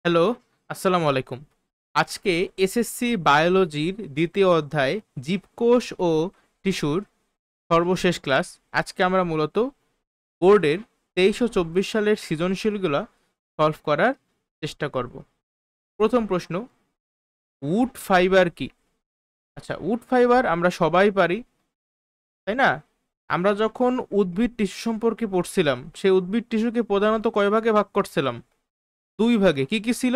Hello, আসসালামু আলাইকুম। আজকে এসএসসি বায়োলজির দ্বিতীয় অধ্যায় জীবকোষ ও টিস্যুর সর্বশেষ ক্লাস। আজকে আমরা মূলত বোর্ডের 23 ও 24 সালের সৃজনশীলগুলো সলভ করার চেষ্টা করব। প্রথম প্রশ্ন, উড ফাইবার কি? আচ্ছা, উড ফাইবার আমরা সবাই পারি, তাই না? আমরা যখন উদ্ভিদ টিস্যু সম্পর্কে পড়ছিলাম, সেই উদ্ভিদ টিস্যুকে প্রধানত কয় ভাগে ভাগ করছিলাম? দুই ভাগে। কি কি ছিল?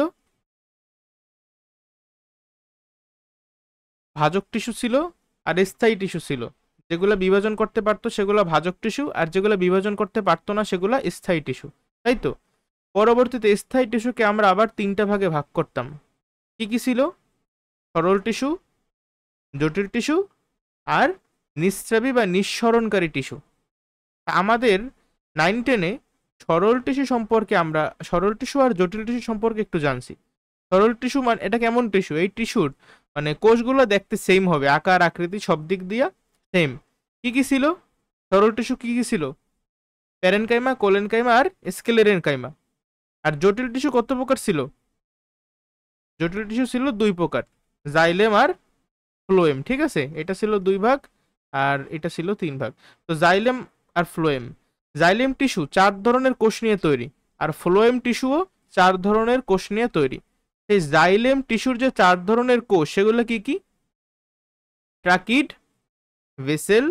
ভাজক টিস্যু ছিল আর স্থায়ী টিস্যু ছিল। যেগুলো বিভাজন করতে পারতো সেগুলো ভাজক টিস্যু, আর যেগুলো বিভাজন করতে পারতো না সেগুলো স্থায়ী টিস্যু, তাই তো? পরবর্তীতে স্থায়ী টিস্যুকে আমরা আবার তিনটা ভাগে ভাগ করতাম। কি কি ছিল? সরল টিস্যু, জটিল টিস্যু, আর নিঃস্রাবী বা নিঃসরণকারী টিস্যু। আমাদের 9-10-এ সরল টিস্যু আর জটিল টিস্যু সম্পর্কে একটু জানছি। সরল টিস্যু মানে এটা কেমন টিস্যু? এই টিস্যুর মানে কোষগুলো দেখতে সেম হবে, আকার আকৃতি সব দিক দিয়া সেম। কি কি ছিল? সরল টিস্যু কি কি ছিল? প্যারেনকাইমা, কোলেনকাইমা আর স্ক্লেরেনকাইমা। আর জটিল টিস্যু কত প্রকার ছিল? জটিল টিস্যু ছিল দুই প্রকার, জাইলেম আর ফ্লোয়েম। ঠিক আছে, এটা ছিল দুই ভাগ আর এটা ছিল তিন ভাগ। তো জাইলেম আর ফ্লোয়েম, জাইলেম টিস্যু চার ধরনের কোষ নিয়ে তৈরি, আর ফ্লোয়েম টিস্যুও চার ধরনের কোষ নিয়ে তৈরি। এই জাইলেম টিস্যুর যে চার ধরনের কোষ সেগুলো কি কি? ট্রাকিড, ভেসেল,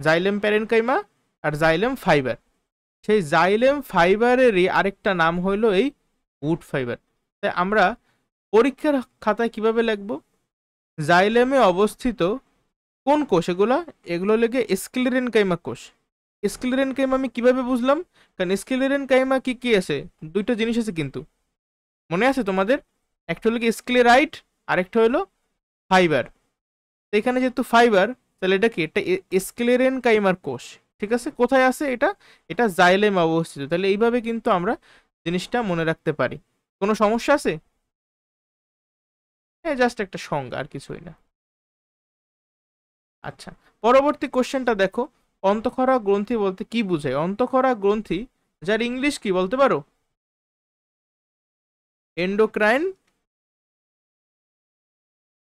জাইলেম প্যারেনকাইমা আর জাইলেম ফাইবার। সেই জাইলেম ফাইবারেরই আরেকটা নাম হইলো এই উড ফাইবার। তাই আমরা পরীক্ষার খাতায় কিভাবে লিখবো? জাইলেমে অবস্থিত কোন কোষ এগুলা? এগুলো লেগে স্ক্লেরেনকাইমা কোষ। স্ক্লেরেনকাইমা আমি কিভাবে বুঝলাম? কারণ স্ক্লেরেনকাইমা কি কি আছে? দুইটা জিনিস আছে কিন্তু, মনে আছে তোমাদের? একটা হলো কি স্ক্লেরাইট, আর একটা হলো ফাইবার। এখানে যেহেতু ফাইবার, তাহলে এটা কি? এটা স্ক্লেরেনকাইমার কোষ। ঠিক আছে, কোথায় আছে এটা? এটা জাইলেম অবস্থিত। তাহলে এইভাবে কিন্তু আমরা জিনিসটা মনে রাখতে পারি। কোনো সমস্যা আছে? হ্যাঁ, জাস্ট একটা সংজ্ঞা, আর কিছুই না। আচ্ছা, পরবর্তী কোশ্চেনটা দেখো। অন্তঃক্ষরা গ্রন্থি বলতে কি বোঝায়? অন্তঃক্ষরা গ্রন্থি, যার ইংলিশ কি বলতে পারো? এন্ডোক্রাইন।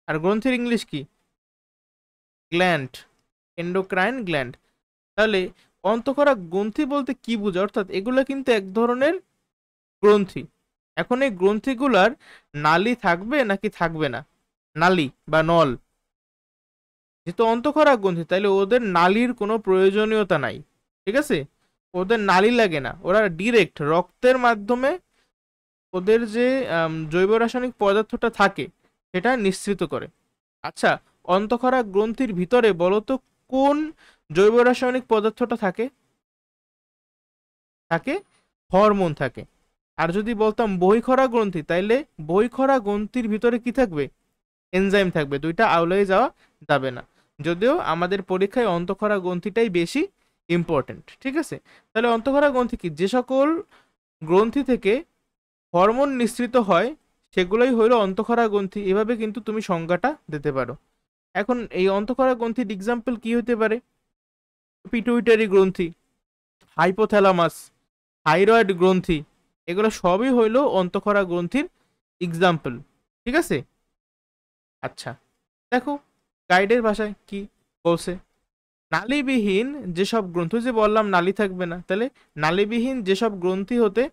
আর গ্রন্থির ইংলিশ কি? গ্ল্যান্ড। Endocrine gland. তাহলে অন্তঃক্ষরা গ্রন্থি বলতে কি বোঝায়? অর্থাৎ এগুলো কিন্তু এক ধরনের গ্রন্থি। এখন এই গ্রন্থিগুলার নালী থাকবে নাকি থাকবে না? নালী বা নল। যেহেতু অন্তঃক্ষরা গ্রন্থি, তাইলে ওদের নালীর কোনো প্রয়োজনীয়তা নাই। ঠিক আছে, ওদের নালী লাগে না, ওরা ডিরেক্ট রক্তের মাধ্যমে ওদের যে জৈব রাসায়নিক পদার্থটা থাকে সেটা নিঃসৃত করে। আচ্ছা, অন্তঃক্ষরা গ্রন্থির ভিতরে বলো তো কোন জৈব রাসায়নিক পদার্থটা থাকে? থাকে হরমোন থাকে। আর যদি বলতাম বহিঃক্ষরা গ্রন্থি, তাইলে বহিঃক্ষরা গ্রন্থির ভিতরে কি থাকবে? এনজাইম থাকবে। দুইটা আউলাই যাওয়া যাবে না। যদিও আমাদের পরীক্ষায় অন্তঃক্ষরা গ্রন্থিটাই বেশি ইম্পর্টেন্ট। ঠিক আছে, তাহলে অন্তঃক্ষরা গ্রন্থি কি? যে সকল গ্রন্থি থেকে হরমোন নিঃসৃত হয় সেগুলোই হইলো অন্তঃক্ষরা গ্রন্থি। এভাবে কিন্তু তুমি সংজ্ঞাটা দিতে পারো। এখন এই অন্তঃক্ষরা গ্রন্থির এক্সাম্পল কি হতে পারে? পিটুইটারি গ্রন্থি, হাইপোথ্যালামাস, থাইরয়েড গ্রন্থি, এগুলো সবই হইলো অন্তঃক্ষরা গ্রন্থির এক্সাম্পল। ঠিক আছে। আচ্ছা, দেখো গাইডের ভাষায় কি বলছে। নালীবিহীন যেসব গ্রন্থি, যে বললাম নালী থাকবে না, তাহলে নালীবিহীন যেসব গ্রন্থি হতে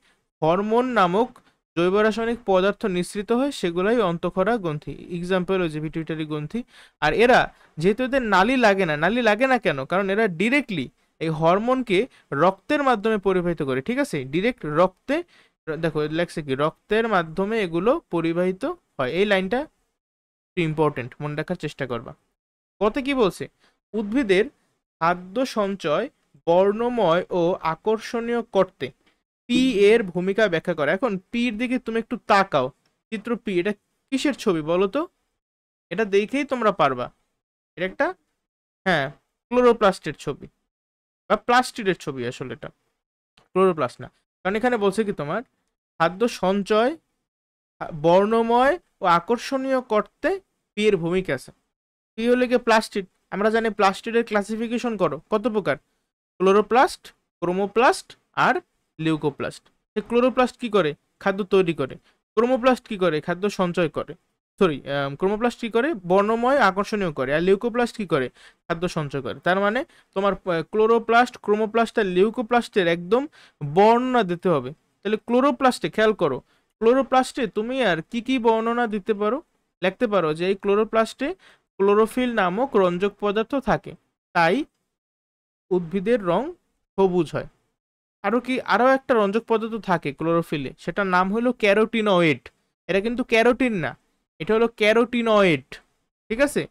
হরমোন নামক জৈব রাসায়নিক পদার্থ নিঃসৃত হয় সেগুলাই অন্তঃক্ষরা গ্রন্থি। এক্সাম্পল হচ্ছে পিটুইটারি গ্রন্থি। আর এরা যেহেতু এদের নালী লাগে না, নালী লাগে না কেন? কারণ এরা ডিরেক্টলি এই হরমোনকে রক্তের মাধ্যমে পরিবাহিত করে। ঠিক আছে, ডিরেক্ট রক্তে, দেখো লেখছে কি, রক্তের মাধ্যমে এগুলো পরিবাহিত হয়। এই লাইনটা ইম্পর্টেন্ট, মনে রাখার চেষ্টা করবা। কত কি বলছে? উদ্ভিদের খাদ্য সঞ্চয় বর্ণময় ও আকর্ষণীয় করতে পি এর ভূমিকা ব্যাখ্যা করে। এখন পি এর দিকে তুমি একটু তাকাও। চিত্র পি, এটা কিসের ছবি বলো তো? এটা দেখেই তোমরা পারবা এটা একটা, হ্যাঁ, ক্লোরোপ্লাস্টের ছবি বা প্লাস্টিডের ছবি। আসলে এটা ক্লোরোপ্লাস্ট না, কারণ এখানে বলছে কি তোমার খাদ্য সঞ্চয় বর্ণময় ও আকর্ষণীয় করতে পি এর ভূমিকা আছে। পি হলে গিয়ে প্লাস্টিড। আমরা জানি প্লাস্টিডের ক্লাসিফিকেশন করো কত প্রকার? ক্লোরোপ্লাস্ট, ক্রোমোপ্লাস্ট আর লিউকোপ্লাস্ট। ক্লোরোপ্লাস্ট কি করে? খাদ্য তৈরি করে, ক্রোমোপ্লাস্ট কি করে, খাদ্য সঞ্চয় করে, সরি, ক্রোমোপ্লাস্ট কি করে, বর্ণময় আকর্ষণীয় করে, আর লিউকোপ্লাস্ট কি করে, খাদ্য সঞ্চয় করে। তার মানে তোমার ক্লোরোপ্লাস্ট, ক্রোমোপ্লাস্ট আর লিউকোপ্লাস্টের একদম বর্ণনা দিতে হবে। তাহলে ক্লোরোপ্লাস্টে খেয়াল করো, ক্লোরোপ্লাস্টে তুমি আর কি কি বর্ণনা দিতে পারো, লিখতে পারো যে এই ক্লোরোপ্লাস্টে ক্লোরোফিল নামক রঞ্জক পদার্থ থাকে, তাই উদ্ভিদের রং সবুজ হয়। আরো একটা রঞ্জক পদার্থ থাকে ক্লোরোফিলে, সেটার নাম হলো ক্যারোটিনয়েড। এটা কিন্তু ক্যারোটিন না, এটা হলো ক্যারোটিনয়েড, ঠিক আছে।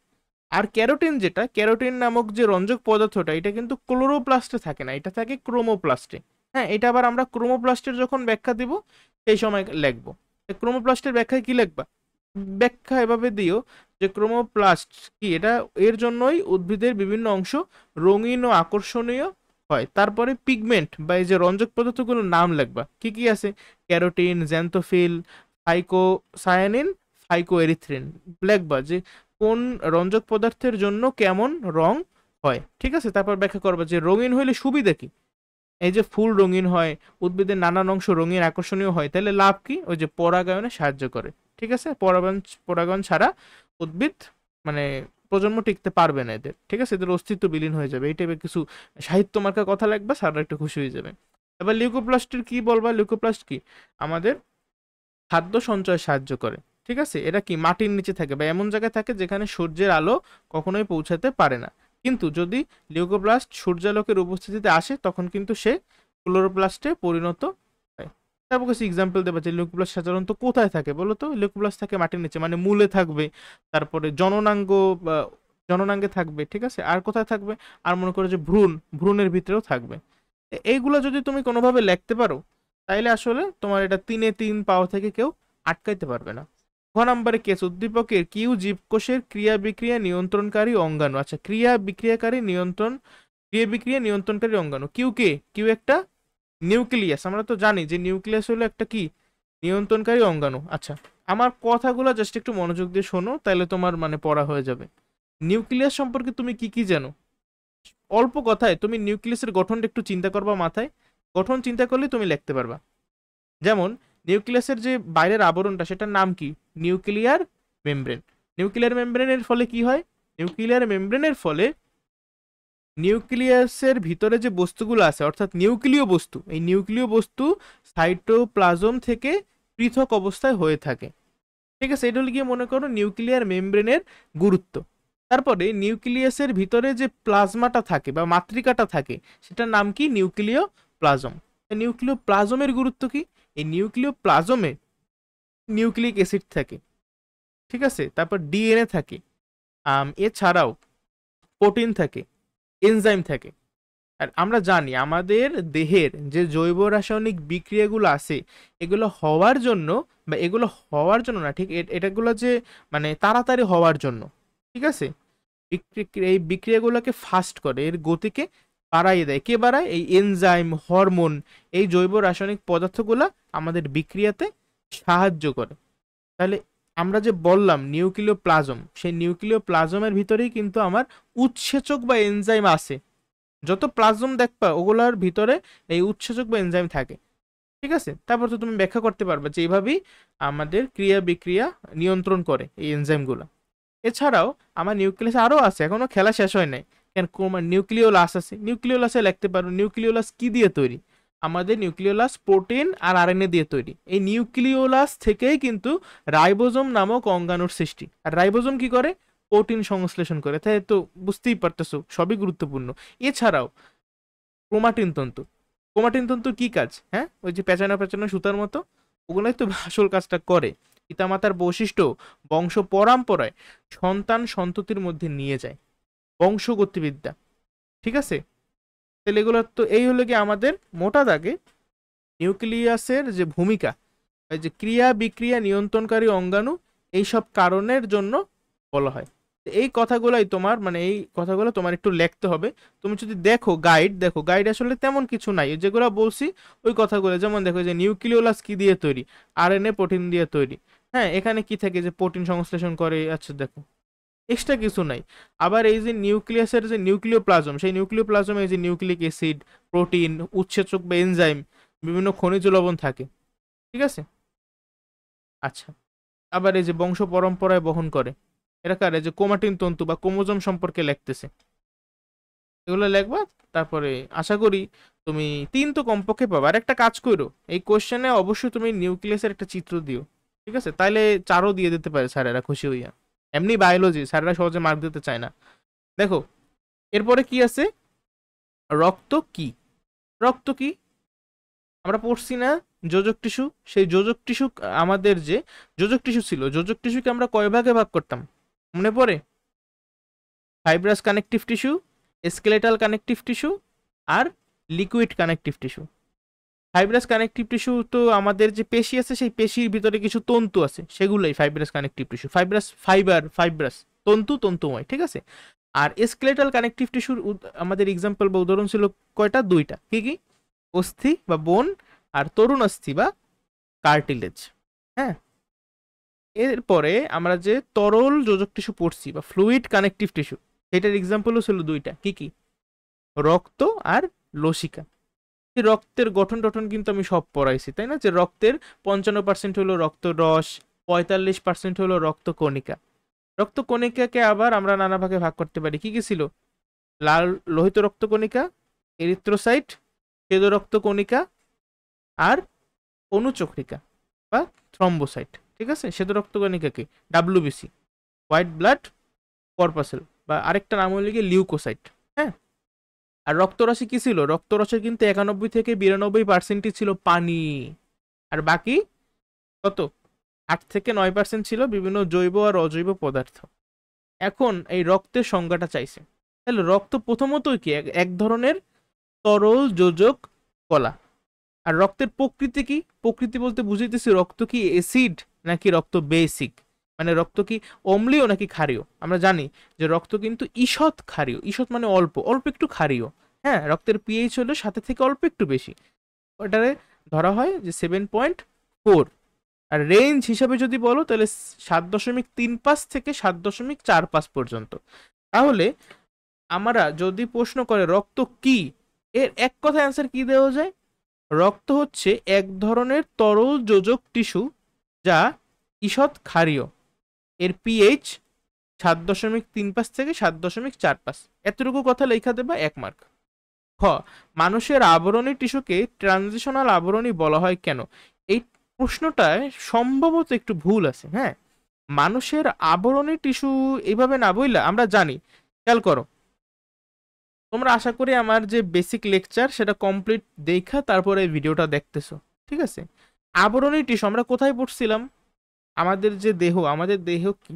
আর ক্যারোটিন, যেটা ক্যারোটিন নামক যে রঞ্জক পদার্থটা, এটা কিন্তু ক্লোরোপ্লাস্টে থাকে না, এটা থাকে ক্রোমোপ্লাস্টে। হ্যাঁ, এটা আবার আমরা ক্রোমোপ্লাস্টের যখন ব্যাখ্যা দিব সেই সময় লিখবো। ক্রোমোপ্লাস্টের ব্যাখ্যায় কি লিখবা, ব্যাখ্যা এভাবে দিও যে ক্রোমোপ্লাস্ট কি, এটা এর জন্যই উদ্ভিদের বিভিন্ন অংশ রঙিন ও আকর্ষণীয় হয়। তারপরে পিগমেন্ট বা এই যে রঞ্জক পদার্থগুলোর নাম লিখবা, কি কি আছে, ক্যারোটিন, জ্যান্থোফিল, ফাইকোসায়ানিন, ফাইকোএরিথ্রিন। লিখবা যে কোন রঞ্জক পদার্থের জন্য কেমন রং হয়, ঠিক আছে। তারপর ব্যাখ্যা করবা যে রঙিন হইলে সুবিধা কি, এই যে ফুল রঙিন হয়, উদ্ভিদের নানান অংশ রঙিন আকর্ষণীয় হয়, তাহলে লাভ কি, ওই যে পরাগায়নে সাহায্য করে, ঠিক আছে। পরাগায়ন ছাড়া উদ্ভিদ মানে প্রজন্ম টিকতে পারবে না এদের, ঠিক আছে, এদের অস্তিত্ব বিলীন হয়ে যাবে। এই টাইপের কিছু সাহিত্য মার্কা কথা লাগবে, স্যাররা একটু খুশি হয়ে যাবে। এবার লিউকোপ্লাস্টের কি বলবা, লিউকোপ্লাস্ট কি, আমাদের খাদ্য সঞ্চয় সাহায্য করে, ঠিক আছে। এরা কি মাটির নিচে থাকে বা এমন জায়গায় থাকে যেখানে সূর্যের আলো কখনোই পৌঁছাতে পারে না, কিন্তু যদি লিউকোপ্লাস্ট সূর্যালোকের উপস্থিতিতে আসে তখন কিন্তু সে ক্লোরোপ্লাস্টে পরিণত হয়। তারপর কিছু এক্সাম্পল দেবা যে লিউকোপ্লাস্ট সাধারণত কোথায় থাকে বলো তো, লিউকোপ্লাস্ট থাকে মাটির নিচে, মানে মূলে থাকবে, তারপরে জননাঙ্গে থাকবে, ঠিক আছে। আর কোথায় থাকবে, আর মনে করো যে ভ্রূণের ভিতরেও থাকবে। এইগুলো যদি তুমি কোনোভাবে লিখতে পারো তাইলে আসলে তোমার এটা 3-3 পাওয়া থেকে কেউ আটকাইতে পারবে না। ঘ নম্বরে কেস, উদ্দীপকের কিউ জীবকোষের ক্রিয়া বিক্রিয়া নিয়ন্ত্রণকারী অঙ্গাণু। আচ্ছা, ক্রিয়া বিক্রিয়া নিয়ন্ত্রণকারী অঙ্গাণু, কিউ একটা নিউক্লিয়াস। আমরা তো জানি যে নিউক্লিয়াস হলো একটা কি, নিয়ন্ত্রণকারী অঙ্গাণু। আচ্ছা, আমার কথাগুলো জাস্ট একটু মনোযোগ দিয়ে শোনো, তাহলে তোমার মানে পড়া হয়ে যাবে। নিউক্লিয়াস সম্পর্কে তুমি কি কি জানো, অল্প কথায় তুমি নিউক্লিয়াসের গঠনটা একটু চিন্তা করবা মাথায়, গঠন চিন্তা করলে তুমি লিখতে পারবা। যেমন নিউক্লিয়াসের যে বাইরের আবরণটা, সেটার নাম কি, নিউক্লিয়ার মেমব্রেন। নিউক্লিয়ার মেমব্রেনের ফলে কি হয়, নিউক্লিয়ার মেমব্রেনের ফলে নিউক্লিয়াসের ভিতরে যে বস্তুগুলো আছে, অর্থাৎ নিউক্লিয় বস্তু, এই নিউক্লিয় বস্তু সাইটোপ্লাজম থেকে পৃথক অবস্থায় হয়ে থাকে, ঠিক আছে। এটা হলে গিয়ে মনে করো নিউক্লিয়ার মেমব্রেনের গুরুত্ব। তারপরে নিউক্লিয়াসের ভিতরে যে প্লাজমাটা থাকে বা মাতৃকাটা থাকে, সেটার নাম কি, নিউক্লিয় প্লাজম। নিউক্লিয় প্লাজমের গুরুত্ব কি, এই নিউক্লিয় প্লাজমে নিউক্লিক অ্যাসিড থাকে, ঠিক আছে। তারপর ডিএনএ থাকে, এছাড়াও প্রোটিন থাকে, এনজাইম থাকে। আর আমরা জানি আমাদের দেহের যে জৈব রাসায়নিক বিক্রিয়াগুলো আছে, এগুলো হওয়ার জন্য বা এগুলো হওয়ার জন্য না, ঠিক এটাগুলো যে মানে তাড়াতাড়ি হওয়ার জন্য, ঠিক আছে, এই বিক্রিয়াগুলোকে ফাস্ট করে, এর গতিকে বাড়াইয়ে দেয়। কে বাড়ায়, এই এনজাইম, হরমোন, এই জৈব রাসায়নিক পদার্থগুলো আমাদের বিক্রিয়াতে সাহায্য করে। তাহলে আমরা যে বললাম নিউক্লিয় প্লাজম, সেই নিউক্লিয় প্লাজমের ভিতরেই কিন্তু আমার উৎসেচক বা এনজাইম আছে। যত প্লাজম দেখবা ওগুলোর ভিতরে এই উৎসেচক বা এনজাইম থাকে, ঠিক আছে। তারপর তো তুমি ব্যাখ্যা করতে পারবে যে এইভাবেই আমাদের ক্রিয়া বিক্রিয়া নিয়ন্ত্রণ করে এই এনজাইমগুলো। এছাড়াও আমার নিউক্লিয়াস আরও আছে, এখনো খেলা শেষ হয় নাই, কেন নিউক্লিওলাস আছে, নিউক্লিওলাসে লিখতে পারো, নিউক্লিওলাস কি দিয়ে তৈরি, আমাদের নিউক্লিওলাস প্রোটিন আর আরএনএ দিয়ে তৈরি। এই নিউক্লিওলাস থেকেই কিন্তু রাইবোজোম নামক অঙ্গাণুর সৃষ্টি। আর রাইবোজোম কি করে, প্রোটিন সংশ্লেষণ করে, তাই তো বুঝতেই পারতেছো সবই গুরুত্বপূর্ণ। এছাড়াও ক্রোমাটিন তন্তুর কি কাজ, হ্যাঁ, ওই যে পেঁচানো পেঁচানো সুতার মতো, ওগুলোই তো আসল কাজটা করে। পিতামাতার বৈশিষ্ট্য বংশ পরম্পরায় সন্তান সন্ততির মধ্যে নিয়ে যায়, বংশগতিবিদ্যা, ঠিক আছে। তাহলে এগুলো তো এই হলো কি আমাদের মোটা দাগে নিউক্লিয়াসের যে ভূমিকা, এই যে ক্রিয়া বিক্রিয়া নিয়ন্ত্রণকারী অঙ্গাণু, এইসব কারণের জন্য বলা হয়। এই কথাগুলাই তোমার মানে এই কথাগুলো তোমার একটু লিখতে হবে। তুমি যদি দেখো গাইড আসলে তেমন কিছু নাই, যেগুলো বলছি ওই কথাগুলো, যেমন দেখো যে নিউক্লিওলাস কি দিয়ে তৈরি, আরএনএ প্রোটিন দিয়ে তৈরি, হ্যাঁ, এখানে কি থাকে যে প্রোটিন সংশ্লেষণ করে, আচ্ছা দেখো এক্সট্রা কিছু নাই। আবার এই যে নিউক্লিয়াসের যে নিউক্লিওপ্লাজম, সেই নিউক্লিওপ্লাজমে এই যে নিউক্লিক অ্যাসিড, প্রোটিন, উৎসেচক বা এনজাইম, বিভিন্ন খনিজ লবণ থাকে, ঠিক আছে। আচ্ছা, আবার এই যে বংশ পরম্পরায় বহন করে, এরা কার? এই যে ক্রোমাটিন তন্তু বা ক্রোমোজোম সম্পর্কে লিখতেছে, এগুলো লিখবা। তারপরে আশা করি তুমি 3 তো কমপক্ষে পাবা। আর একটা কাজ করো, এই কোশ্চেনে অবশ্যই তুমি নিউক্লিয়াসের একটা চিত্র দিও, ঠিক আছে? তাইলে 4ও দিয়ে দিতে পারে স্যারেরা খুশি হইয়া। এমনি বায়োলজি স্যারেরা সহজে মার্ক দিতে চায় না। দেখো এরপরে কি আছে, রক্ত কি? রক্ত কি আমরা পড়ছি না? যোজক টিস্যু। সেই যোজক টিস্যু, আমাদের যে যোজক টিস্যু ছিল, যোজক টিস্যুকে আমরা কয় ভাগে ভাগ করতাম মনে পড়ে? Fibrous connective tissue, skeletal connective tissue, আর liquid connective tissue. Fibrous connective tissue তো আমাদের যে পেশি আছে, সেই পেশির ভিতরে কিছু তন্তু আছে, সেগুলোই fibrous connective tissue. Fibrous fibrous তন্তু, তন্তুময়, ঠিক আছে? আর স্কেলেটাল কানেকটিভ টিস্যুর আমাদের এক্সাম্পল বা উদাহরণ ছিল কয়টা? 2টা। কি কি? অস্থি বা বোন, আর তরুণ অস্থি বা কার্টিলেজ। হ্যাঁ, এরপরে আমরা যে তরল যোজক টিস্যু পড়ছি বা ফ্লুইড কানেকটিভ টিস্যু, সেটার এক্সাম্পলও ছিল 2টা। কি কি? রক্ত আর লসিকা। এই রক্তের গঠন টঠন কিন্তু আমি সব পড়াইছি, তাই না? যে রক্তের 55% হলো রক্ত রস, 45% হলো রক্ত কণিকা। রক্ত কণিকাকে আবার আমরা নানা ভাগে ভাগ করতে পারি। কি কি ছিল? লাল লোহিত রক্ত কণিকা, এরিথ্রোসাইট, শ্বেত রক্ত কণিকা, আর অনুচক্রিকা বা থ্রম্বোসাইট, ঠিক আছে? শ্বেত রক্ত কণিকা কি? ডাব্লিউবিসি, হোয়াইট ব্লাড কর্পাসেল, বা আরেকটা নাম হলো গিয়ে লিউকোসাইট। হ্যাঁ, আর রক্তরসে কি ছিল? রক্তরসের কিন্তু 91 থেকে 92% ছিল পানি, আর বাকি কত? 8 থেকে 9% ছিল বিভিন্ন জৈব আর অজৈব পদার্থ। এখন এই রক্তের সংজ্ঞাটা চাইছে, তাহলে রক্ত প্রথমত কি? এক ধরনের তরল যোজক কলা। আর রক্তের প্রকৃতি কি? প্রকৃতি বলতে বুঝাইতেছি রক্ত কি অ্যাসিড নাকি রক্ত বেসিক, মানে রক্ত কি অম্লীয় নাকি ক্ষারীয়? আমরা জানি যে রক্ত কিন্তু ঈষৎ ক্ষারীয়। ঈষৎ মানে অল্প, অল্প একটু ক্ষারীয়। হ্যাঁ, রক্তের পিএইচ হলো 7 থেকে অল্প একটু বেশি, ওটারে ধরা হয় যে 7.4। আর রেঞ্জ হিসাবে যদি বলো তাহলে 7.35 থেকে 7.45 পর্যন্ত। তাহলে আমরা যদি প্রশ্ন করে রক্ত কি, এর এক কথা অ্যান্সার কি দেওয়া যায়? রক্ত হচ্ছে এক ধরনের তরল যোজক টিস্যু যা ঈষৎ ক্ষারীয়, এর পিএইচ 7.35 থেকে 7.45। এতটুকু কথা লেখা দেবা 1 মার্ক। খ, মানুষের আবরণী টিস্যুকে ট্রানজিশনাল আবরণী বলা হয় কেন? এই প্রশ্নটায় সম্ভবত একটু ভুল আছে। হ্যাঁ, মানুষের আবরণী টিস্যু এইভাবে না বইলা আমরা জানি। খেয়াল করো, তোমরা আশা করি আমার যে বেসিক লেকচার সেটা কমপ্লিট দেখা তারপরে ভিডিওটা দেখতেছো, ঠিক আছে? আবরণী টিস্যু আমরা কোথায় পড়ছিলাম? আমাদের যে দেহ, আমাদের দেহ কি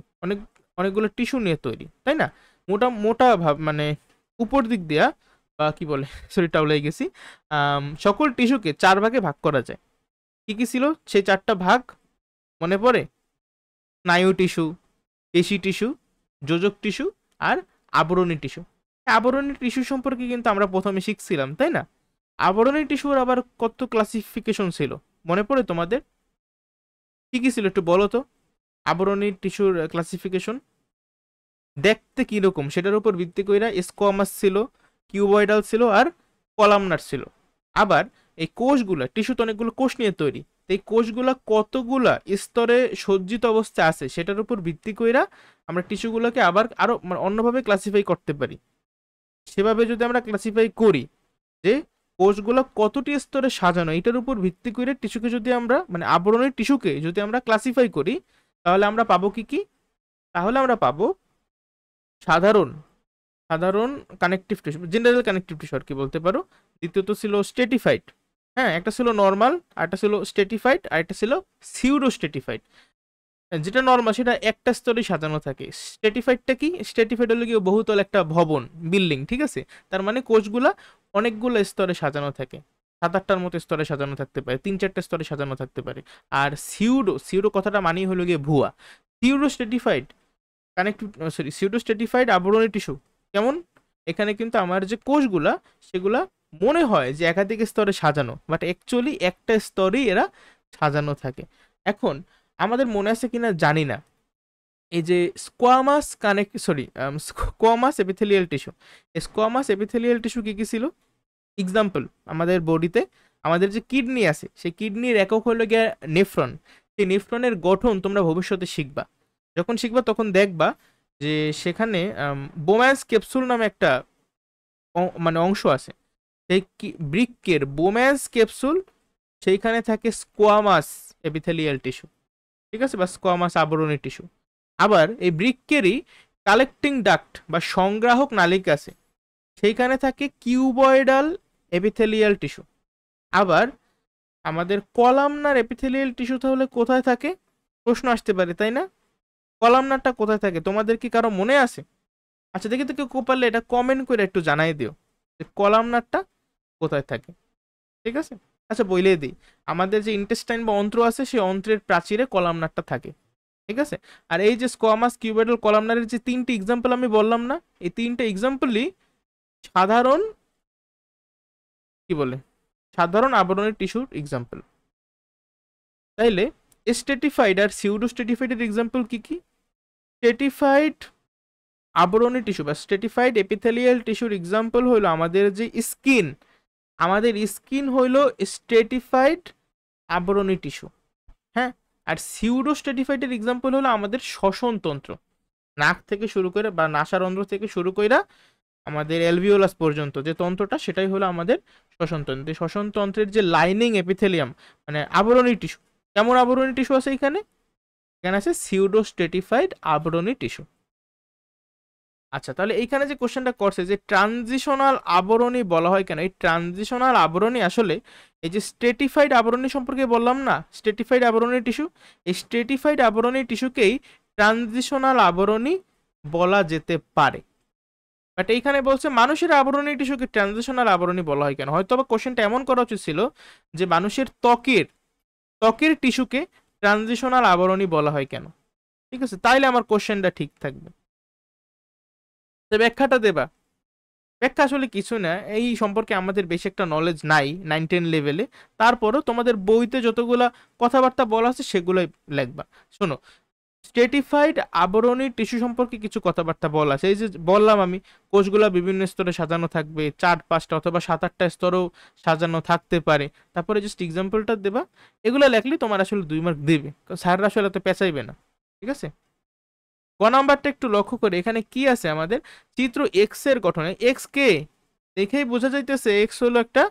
অনেকগুলো টিস্যু নিয়ে তৈরি, তাই না? মোটা মোটা ভাব মানে উপর দিক দেয়া বা কি বলে সরি টাউলাই গেছি, সকল টিস্যুকে 4 ভাগে ভাগ করা যায়। কি কি ছিল সেই 4টা ভাগ মনে পড়ে? স্নায়ু টিস্যু, পেশি টিস্যু, যোজক টিস্যু, আর আবরণী টিস্যু। আবরণী টিস্যু সম্পর্কে কিন্তু আমরা প্রথমে শিখছিলাম, তাই না? আবরণী টিস্যুর আবার কত ক্লাসিফিকেশন ছিল মনে পড়ে তোমাদের? কি কি ছিল একটু বলো তো। আবরণী টিস্যুর ক্লাসিফিকেশন দেখতে কিরকম সেটার উপর ভিত্তি কইরা স্কোয়ামাস ছিল, কিউবয়েডাল ছিল, আর কলামনার ছিল। আবার এই কোষগুলা, টিস্যু তো অনেকগুলো কোষ নিয়ে তৈরি, এই কোষগুলা কতগুলা স্তরে সজ্জিত অবস্থায় আছে সেটার উপর ভিত্তি কইরা আমরা টিস্যুগুলোকে আবার আরো অন্যভাবে ক্লাসিফাই করতে পারি। সেভাবে যদি আমরা ক্লাসিফাই করি যে কোষগুলো কতটি স্তরে সাজানো, এটার উপর ভিত্তি করে টিস্যুকে যদি আমরা আবরণের টিস্যুকে যদি আমরা ক্লাসিফাই করি, তাহলে আমরা পাবো কি কি? তাহলে আমরা পাবো সাধারণ সাধারণ connective tissue, general connective tissue আর কি বলতে পারো। দ্বিতীয়ত ছিল স্টেটিফাইড। হ্যাঁ, একটা ছিল নর্মাল, আর একটা ছিল স্টেটিফাইড, আর একটা ছিল সিউডো স্টেটিফাইড। যেটা নর্মাল সেটা একটা স্তরে সাজানো থাকে। স্টেটিফাইডটা কি? স্টেটিফাইড হলো গিয়ে বহুতল একটা ভবন, বিল্ডিং, ঠিক আছে? তার মানে কোষগুলা অনেকগুলো স্তরে সাজানো থাকে, 7-8টার মতো স্তরে সাজানো থাকতে পারে, 3-4টে স্তরে সাজানো থাকতে পারে। আর সিউডো, সিউডো কথাটা মানেই হলো গিয়ে ভুয়া। সিউডো স্টেটিফাইড কানেক্টিভ, সরি, সিউডো স্টেটিফাইড আবরণী টিস্যু কেমন? এখানে কিন্তু আমার যে কোষগুলা সেগুলা মনে হয় যে একাধিক স্তরে সাজানো, বাট অ্যাকচুয়ালি একটা স্তরেই এরা সাজানো থাকে। এখন আমাদের মনে আছে কিনা জানি না, এই যে squamous epithelial tissue, squamous epithelial tissue কি কি ছিল? এক্সাম্পল, আমাদের বডিতে আমাদের যে কিডনি আছে সেই কিডনির একক হলো গিয়ে নেফ্রন। সেই নেফ্রনের গঠন তোমরা ভবিষ্যতে শিখবা। যখন শিখবা তখন দেখবা যে সেখানে বোম্যান্স ক্যাপসুল নামে একটা মানে অংশ আছে, সেই বৃক্কের বোম্যান্স ক্যাপসুল, সেইখানে থাকে স্কোয়ামাস এপিথেলিয়াল টিস্যু, ঠিক আছে, বা স্কোয়ামাস আবরণী টিস্যু। আবার এই বৃক্কেরই কালেক্টিং ডাক্ট বা সংগ্রাহক নালিকা আছে, সেইখানে থাকে কিউবয়েডাল এপিথেলিয়াল টিস্যু। আবার আমাদের কলামনার এপিথেলিয়াল টিস্যু তাহলে কোথায় থাকে, প্রশ্ন আসতে পারে তাই না? কলামনারটা কোথায় থাকে তোমাদের কি কারো মনে আছে? আচ্ছা দেখি তো কেউ পারলে এটা কমেন্ট করে একটু জানাই দিও যে কলামনারটা কোথায় থাকে, ঠিক আছে? আচ্ছা বইলেই দিই, আমাদের যে ইন্টেস্টাইন বা অন্ত্র আছে সেই অন্ত্রের প্রাচীরে কলামনারটা থাকে, ঠিক আছে। আর এই যে স্কোয়ামাস কিউবয়েডাল কলামনারের যে 3টি এক্সাম্পল আমি বললাম না, এই 3টে এক্সাম্পলই সাধারণ কি বলে সাধারণ আবরণী টিস্যুর এক্সাম্পল। তাইলে স্ট্রেটিফাইড আর সিউডো স্ট্রেটিফাইডের এক্সাম্পল কি কি? স্ট্রেটিফাইড আবরণী টিস্যু বা স্ট্রেটিফাইড এপিথেলিয়াল টিস্যুর এক্সাম্পল হলো আমাদের যে স্কিন, আমাদের স্কিন হইল স্ট্রেটিফাইড আবরণী টিস্যু, হ্যাঁ। আর সিউডো স্ট্রেটিফাইডের এক্সাম্পল হলো আমাদের শ্বসন তন্ত্র, নাক থেকে শুরু করে বা নাসারন্ধ্র থেকে শুরু করে আমাদের অ্যালভিওলাস পর্যন্ত যে তন্ত্রটা, সেটাই হলো আমাদের শ্বসনতন্ত্র। শ্বসনতন্ত্রের যে লাইনিং এপিথেলিয়াম মানে আবরণী টিস্যু, কেমন আবরণী টিস্যু আছে এখানে? এখানে আছে সিউডো স্ট্রেটিফাইড আবরণী টিস্যু। আচ্ছা তাহলে এইখানে যে কোশ্চেনটা করছে যে ট্রানজিশনাল আবরণী বলা হয় কেন, এই ট্রানজিশনাল আবরণী আসলে এই যে স্ট্রেটিফাইড আবরণী সম্পর্কে বললাম না, স্ট্রেটিফাইড আবরণী টিস্যু, এই স্ট্রেটিফাইড আবরণী টিস্যুকেই ট্রানজিশনাল আবরণী বলা যেতে পারে। বাট এইখানে বলছে মানুষের আবরণী টিস্যুকে ট্রানজিশনাল আবরণী বলা হয় কেন? হয়তো বা কোশ্চেনটা এমন করা উচিত ছিল যে মানুষের ত্বকের টিস্যুকে ট্রানজিশনাল আবরণী বলা হয় কেন, ঠিক আছে, তাইলে আমার কোশ্চেনটা ঠিক থাকবে। তো ব্যাখ্যাটা দেবা। ব্যাখ্যা আসলে কিছু না, এই সম্পর্কে আমাদের বেশি একটা নলেজ নাই 9-10 লেভেলে, তারপরও তোমাদের বইতে যতগুলা কথাবার্তা বলা আছে সেগুলোই লিখবা। শোনো, স্ট্রেটিফাইড আবরণী টিস্যু সম্পর্কে কিছু কথাবার্তা বলা আছে। এই যে বললাম আমি, কোষগুলা বিভিন্ন স্তরে সাজানো থাকবে, 4-5টা অথবা 7-8টা স্তরেও সাজানো থাকতে পারে। তারপরে জাস্ট এক্সাম্পলটা দেবা, এগুলো লেখলে তোমার আসলে 2 মার্ক দেবে, স্যাররা আসলে তো পেঁচাইবে না, ঠিক আছে। ক নাম্বারটা একটু লক্ষ্য করে, এখানে কি আছে আমাদের চিত্র এক্স এর গঠনে। এক্স কে দেখেই বোঝা যাইতেছে এক্স হলো একটা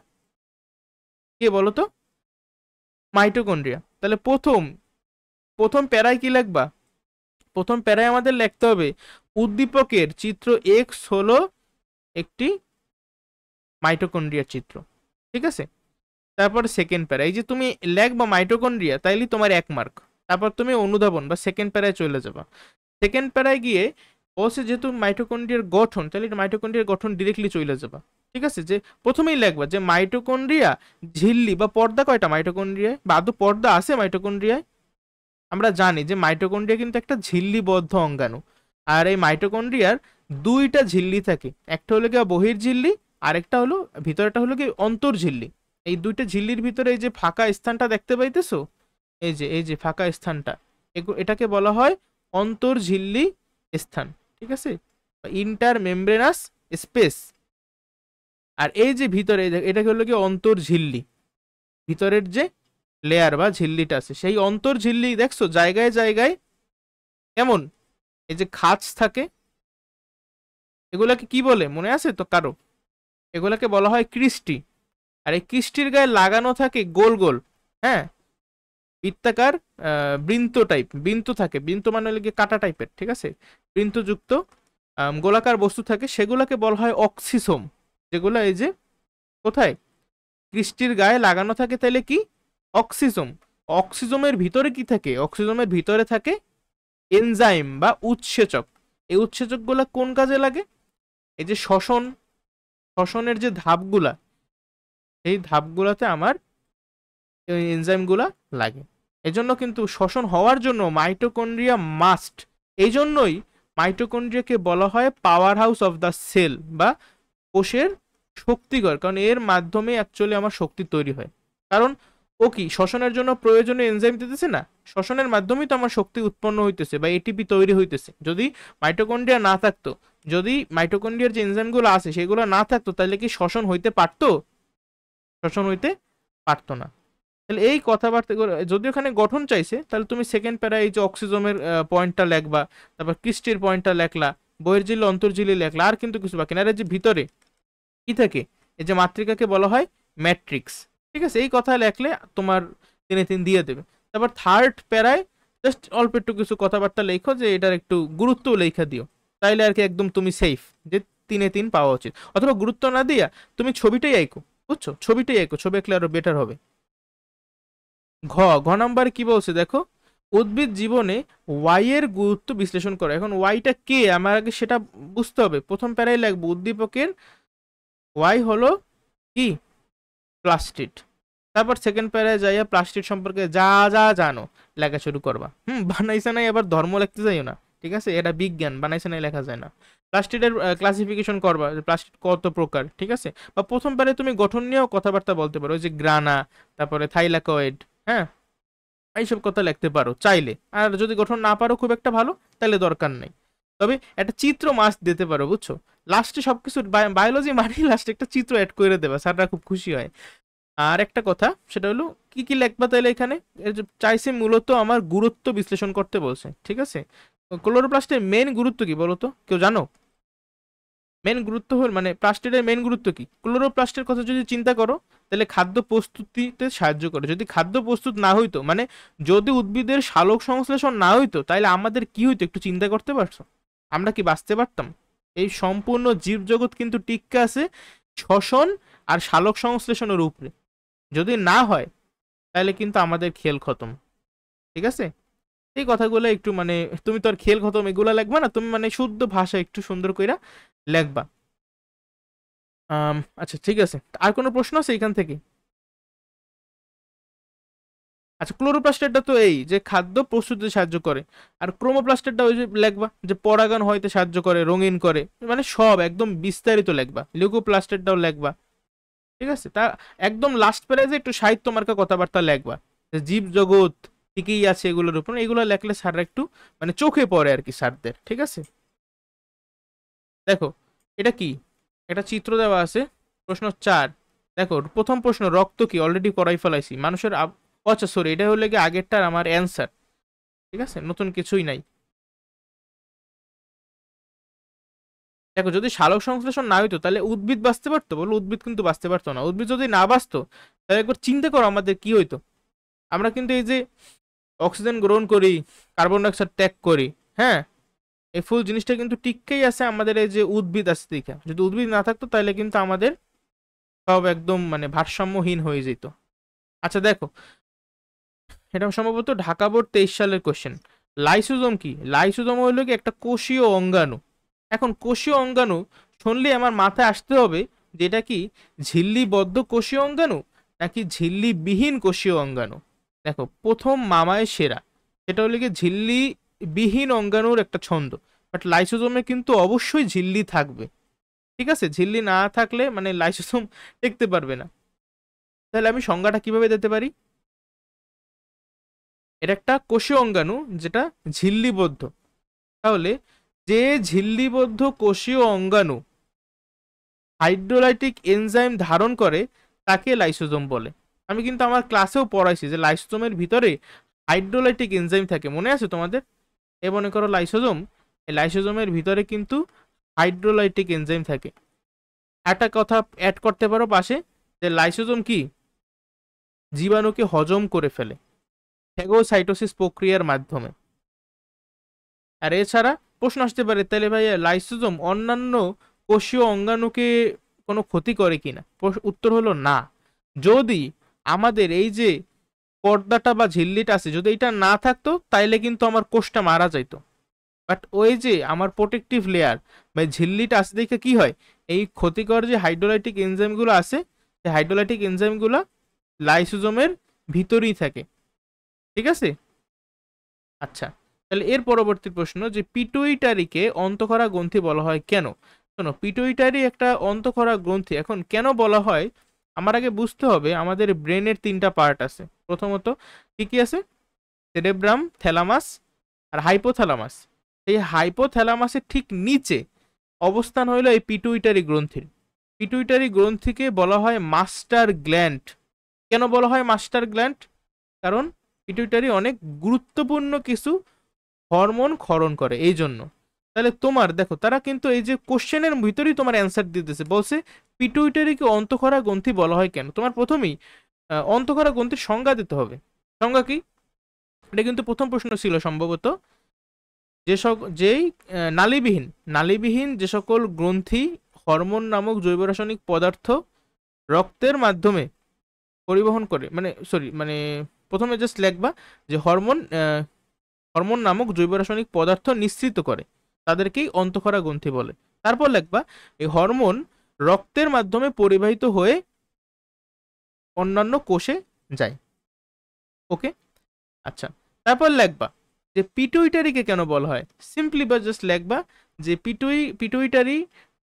কে বলতো, মাইটোকন্ড্রিয়া। তাহলে প্রথম প্যারায় কি লিখবা? প্রথম প্যারায় আমাদের লিখতে হবে উদ্দীপকের চিত্র এক্স হলো একটি মাইটোকন্ড্রিয়ার চিত্র, ঠিক আছে। তারপর সেকেন্ড প্যারা, এই যে তুমি লিখবা মাইটোকন্ড্রিয়া, তাইলে তোমার 1 মার্ক। তারপর তুমি অনুধাবন বা সেকেন্ড প্যারায় চলে যাবা। সেকেন্ড প্যারায় গিয়ে বলছে যেহেতু মাইটোকন্ড্রিয়ার গঠন, তাহলে মাইটোকন্ড্রিয়ার গঠন ডিরেক্টলি চলে যাবা, ঠিক আছে। যে প্রথমেই লিখবা যে মাইটোকন্ড্রিয়া ঝিল্লি বা পর্দা কয়টা মাইটোকন্ড্রিয়ায়, বা আদৌ পর্দা আছে মাইটোকন্ড্রিয়ায়? আমরা জানি যে মাইটোকন্ড্রিয়া কিন্তু একটা ঝিল্লিবদ্ধ অঙ্গাণু। আর এই মাইটোকন্ড্রিয়ার 2টা ঝিল্লি থাকে, একটা হলো গিয়ে বহির্ঝিল্লি, আরেকটা হলো ভিতরেটা হলো কি অন্তর্ঝিল্লি। এই 2টা ঝিল্লির ভিতরে এই যে ফাঁকা স্থানটা দেখতে পাইতেছো, এই যে ফাঁকা স্থানটা, এটাকে বলা হয় অন্তর্ঝিল্লি স্থান, ঠিক আছে, ইন্টার মেমব্রেনাস স্পেস। আর এই যে ভিতরে এটাকে হলো কি অন্তর্ঝিল্লি, ভিতরের যে লেয়ার বা ঝিল্লিটা আছে, সেই অন্তর্ঝিল্লি দেখছো জায়গায় জায়গায় কেমন এই যে খাঁজ থাকে, এগুলাকে কি বলে মনে আছে তো কারো? এগুলাকে বলা হয় ক্রিস্টি। আর এই ক্রিস্টির গায়ে লাগানো থাকে গোল গোল, হ্যাঁ, বৃত্তাকার বৃন্ত থাকে, বৃন্ত মানে হলো গিয়ে কাটা টাইপের, ঠিক আছে, বৃন্তযুক্ত গোলাকার বস্তু থাকে, সেগুলোকে বলা হয় অক্সিসোম। যেগুলো এই যে কোথায় ক্রিস্টির গায়ে লাগানো থাকে, তাইলে কি অক্সিসোম। অক্সিজোমের ভিতরে কি থাকে? অক্সিজোমের ভিতরে থাকে এনজাইম বা উৎসেচক। এই উৎসেচকগুলা কোন কাজে লাগে? এই যে শ্বসনের যে ধাপগুলা, এই ধাপগুলাতে আমার এনজাইমগুলা লাগে। এজন্য কিন্তু শ্বসন হওয়ার জন্য মাইটোকন্ড্রিয়া মাস্ট। এই জন্যই মাইটোকন্ড্রিয়াকে বলা হয় power house of the cell বা কোষের শক্তিঘর, কারণ এর মাধ্যমে অ্যাকচুয়ালি আমার শক্তি তৈরি হয়। কারণ ও কি শ্বসনের জন্য প্রয়োজনীয় এনজাইম দিতেছে না, শ্বসনের মাধ্যমেই তো আমার শক্তি উৎপন্ন হইতেছে বা এটিপি তৈরি হইতেছে। যদি মাইটোকন্ড্রিয়া না থাকতো, যদি মাইটোকন্ড্রিয়ার যে এনজাইমগুলো আছে সেগুলো না থাকতো, তাহলে কি শ্বসন হইতে পারতো? শ্বসন হইতে পারতো না। তাহলে এই কথাবার্তা যদি ওখানে গঠন চাইছে, তাহলে তুমি সেকেন্ড প্যারা এই যে অক্সিজমের পয়েন্টটা লেখবা, তারপর কৃষ্টির পয়েন্টটা লেখলা, বহির্ঝিল্লি অন্তর্ঝিল্লি লেখলা, আর কিন্তু কিছু বাকি না। আর এই যে ভিতরে কি থাকে, এই যে মাতৃকাকে বলা হয় ম্যাট্রিক্স। ঠিক আছে, এই কথা লেখলে তোমার 3-3 দিয়ে দেবে। তারপর থার্ড প্যারায় জাস্ট অল্প একটু কিছু কথাবার্তা লেখো, যে এটার একটু গুরুত্ব লেখা দিও, তাইলে আর কি একদম তুমি সেফ, যে 3-3 পাওয়া উচিত। অথবা গুরুত্ব না দিয়া তুমি ছবিটাই আঁকো, বুঝছো, ছবিটাই আঁকো, ছবি আঁকলে আরো বেটার হবে। ঘ ঘ নাম্বার কি বলছে দেখো, উদ্ভিদ জীবনে ওয়াই এর গুরুত্ব বিশ্লেষণ করো। এখন ওয়াইটা কে আমার আগে সেটা বুঝতে হবে। প্রথম প্যারায় লাগবে উদ্দীপকের ওয়াই হলো কি, প্লাস্টিড। তারপর সেকেন্ড প্যারায় যাইয়া প্লাস্টিড সম্পর্কে যা যা জানো লেখা শুরু করবা। বানাইছে নাই আবার ধর্ম লিখতে যাইও না, ঠিক আছে, এটা বিজ্ঞান, বানাইছে নাই লেখা যায় না। প্লাস্টিডের ক্লাসিফিকেশন করবা, প্লাস্টিড কত প্রকার, ঠিক আছে। বা প্রথম প্যারে তুমি গঠন নিয়েও কথাবার্তা বলতে পারো, ওই যে গ্রানা, তারপরে থাইলাকয়েড, হ্যাঁ, এইসব কথা লিখতে পারো চাইলে। আর যদি গঠন না পারো খুব একটা ভালো, তাহলে দরকার নেই। তবে একটা চিত্র মাস্ট দিতে পারো, বুঝছো, লাস্টে সবকিছু বায়োলজি মানে লাস্টে একটা চিত্র অ্যাড করে দেবা, স্যাররা খুব খুশি হয়। আর একটা কথা, সেটা হলো কি কি লিখবা তাইলে এখানে, এর যে চাইছে মূলত আমার গুরুত্ব বিশ্লেষণ করতে বলছে, ঠিক আছে। ক্লোরোপ্লাস্টের মেন গুরুত্ব কি বলো তো, কেউ জানো? মেন গুরুত্ব হল মানে প্লাস্টিকের মেন গুরুত্ব কি? ক্লোরোপ্লাস্টের কথা যদি চিন্তা করো, তাহলে খাদ্য প্রস্তুতিতে সাহায্য করে। যদি খাদ্য প্রস্তুত না হইতো, মানে যদি উদ্ভিদের সালোক সংশ্লেষণ না হইতো, তাহলে আমাদের কি হইতো একটু চিন্তা করতে পারছো? আমরা কি বাঁচতে পারতাম? এই সম্পূর্ণ জীবজগৎ কিন্তু টিকে আছে শ্বসন আর সালোক সংশ্লেষণের উপরে। যদি না হয়, তাহলে কিন্তু আমাদের খেল খতম, ঠিক আছে। এই কথাগুলো একটু মানে, তুমি তো আর খেল খতম এগুলা লিখবা না, তুমি মানে শুদ্ধ ভাষা একটু সুন্দর কইরা লিখবা। আচ্ছা ঠিক আছে, আর কোনো প্রশ্ন আছে এখান থেকে? আচ্ছা, ক্লোরোপ্লাস্টেরটা তো এই যে খাদ্য প্রস্তুতিতে সাহায্য করে, আর ক্রোমোপ্লাস্টেরটা ওই যে লিখবা যে পরাগায়ন হইতে সাহায্য করে, রঙিন করে, মানে সব একদম বিস্তারিত লিখবা। লিউকোপ্লাস্টেরটাও লিখবা, ঠিক আছে। তা একদম লাস্ট পেজে একটু সাহিত্য মার্কা কথাবার্তা লিখবা, যে জীব জগৎ ঠিকই আছে এগুলোর উপর, এগুলো লেখলে স্যাররা একটু মানে চোখে পড়ে আর কি স্যারদের, ঠিক আছে। দেখো এটা কি, একটা চিত্র দেওয়া আছে। প্রশ্ন 4, দেখো প্রথম প্রশ্ন, রক্ত কি, অলরেডি করাই ফেলাইছি। মানুষের আচ্ছা সরি, এটা হলে কি আগেরটার আমার অ্যান্সার, ঠিক আছে, নতুন কিছুই নাই। দেখো যদি সালোক সংশ্লেষণ না হইতো, তাহলে উদ্ভিদ বাঁচতে পারতো? বলো, উদ্ভিদ কিন্তু বাঁচতে পারতো না। উদ্ভিদ যদি না বাঁচতো, তাহলে একবার চিন্তা করো আমাদের কি হইতো। আমরা কিন্তু এই যে অক্সিজেন গ্রহণ করি, কার্বন ডাইঅক্সাইড ত্যাগ করি, হ্যাঁ, এই ফুল জিনিসটা কিন্তু টিককেই আছে আমাদের এই যে উদ্ভিদ আছে দেখা। যদি উদ্ভিদ না থাকতো, তাহলে কিন্তু আমাদের সব একদম মানে ভারসাম্যহীন হয়ে যেত। আচ্ছা দেখো, এটা সম্ভবত ঢাকা বোর্ড 23 সালের কোশ্চেন। লাইসোজোম কি? লাইসোজোম হইলো কি একটা কোষীয় অঙ্গাণু। এখন কোষীয় অঙ্গাণু শুনলে আমার মাথায় আসতে হবে যেটা কি ঝিল্লিবদ্ধ কোষীয় অঙ্গাণু নাকি ঝিল্লিবিহীন কোষীয় অঙ্গাণু। দেখো প্রথম মামায় সেরা, সেটা হলো কি ঝিল্লি বিহীন অঙ্গাণুর একটা ছন্দ। বাট লাইসোজোমে কিন্তু অবশ্যই ঝিল্লি থাকবে, ঠিক আছে। ঝিল্লি না থাকলে মানে লাইসোজোম দেখতে পারবে না। তাহলে আমি সংজ্ঞাটা কিভাবে দিতে পারি? এটা একটা কোষীয় অঙ্গাণু যেটা ঝিল্লিবদ্ধ। তাহলে যে ঝিল্লিবদ্ধ কোষীয় অঙ্গাণু হাইড্রোলাইটিক এনজাইম ধারণ করে, তাকে লাইসোজোম বলে। আমি কিন্তু আমার ক্লাসেও পড়াইছি যে লাইসোজোমের ভিতরে হাইড্রোলাইটিক এনজাইম থাকে, মনে আছে তোমাদের? এ মনে করো লাইসোজোম, এই লাইসোজোমের ভিতরে কিন্তু হাইড্রোলাইটিক এনজাইম থাকে। একটা কথা অ্যাড করতে পারো পাশে, যে লাইসোজোম কি জীবাণুকে হজম করে ফেলে ফ্যাগোসাইটোসিস প্রক্রিয়ার মাধ্যমে। আর এছাড়া প্রশ্ন আসতে পারে, তাহলে ভাই লাইসোজোম অন্যান্য কোষীয় অঙ্গাণুকে কোনো ক্ষতি করে কিনা? উত্তর হলো না। যদি আমাদের এই যে পর্দাটা বা ঝিল্লিটা আছে, যদি এটা না থাকতো, তাইলে কিন্তু আমার কোষটা মারা যাইতো। বাট ওই যে আমার প্রোটেক্টিভ লেয়ার বা ঝিল্লিটা আছে দেখে কি হয়, এই ক্ষতিকর যে হাইড্রোলাইটিক এনজাইমগুলো আছে, সেই হাইড্রোলাইটিক এনজাইমগুলো লাইসোজোমের ভিতরেই থাকে, ঠিক আছে। আচ্ছা, তাহলে এর পরবর্তী প্রশ্ন, যে পিটুইটারিকে অন্তঃক্ষরা গ্রন্থি বলা হয় কেন? শোনো, পিটুইটারি একটা অন্তঃক্ষরা গ্রন্থি। এখন কেন বলা হয় আমার আগে বুঝতে হবে, আমাদের ব্রেনের 3টা পার্ট আছে। প্রথমত কি কি আছে? সেরেব্রাম, থ্যালামাস আর হাইপোথ্যালামাস। এই হাইপোথ্যালামাসের ঠিক নিচে অবস্থান হইল এই পিটুইটারি গ্রন্থির। পিটুইটারি গ্রন্থিকে বলা হয় মাস্টার গ্ল্যান্ড। কেন বলা হয় মাস্টার গ্ল্যান্ড? কারণ পিটুইটারি অনেক গুরুত্বপূর্ণ কিছু হরমোন ক্ষরণ করে, এই জন্য। তাহলে তোমার দেখো, তারা কিন্তু এই যে কোশ্চেনের ভিতরেই তোমার অ্যান্সার দিতেছে, বলছে পিটুইটারিকে অন্তঃক্ষরা গ্রন্থি বলা হয় কেন। তোমার প্রথমেই অন্তঃক্ষরা গ্রন্থির সংজ্ঞা দিতে হবে। সংজ্ঞা কি? এটা কিন্তু প্রথম প্রশ্ন ছিল সম্ভবত। যেই নালীবিহীন যে সকল গ্রন্থি হরমোন নামক জৈব রাসায়নিক পদার্থ রক্তের মাধ্যমে পরিবহন করে, মানে প্রথমে জাস্ট লিখবা যে হরমোন নামক জৈব রাসায়নিক পদার্থ নিঃসৃত করে, তাদেরকেই অন্তঃক্ষরা গ্রন্থি বলে। তারপর লিখবা এই হরমোন রক্তের মাধ্যমে পরিবাহিত হয়ে অন্যান্য কোষে যায়। ওকে, আচ্ছা। তারপর লিখবা যে পিটুইটারিকে কেন বলা হয়। সিম্পলি বা জাস্ট লিখবা যে পিটুইটারি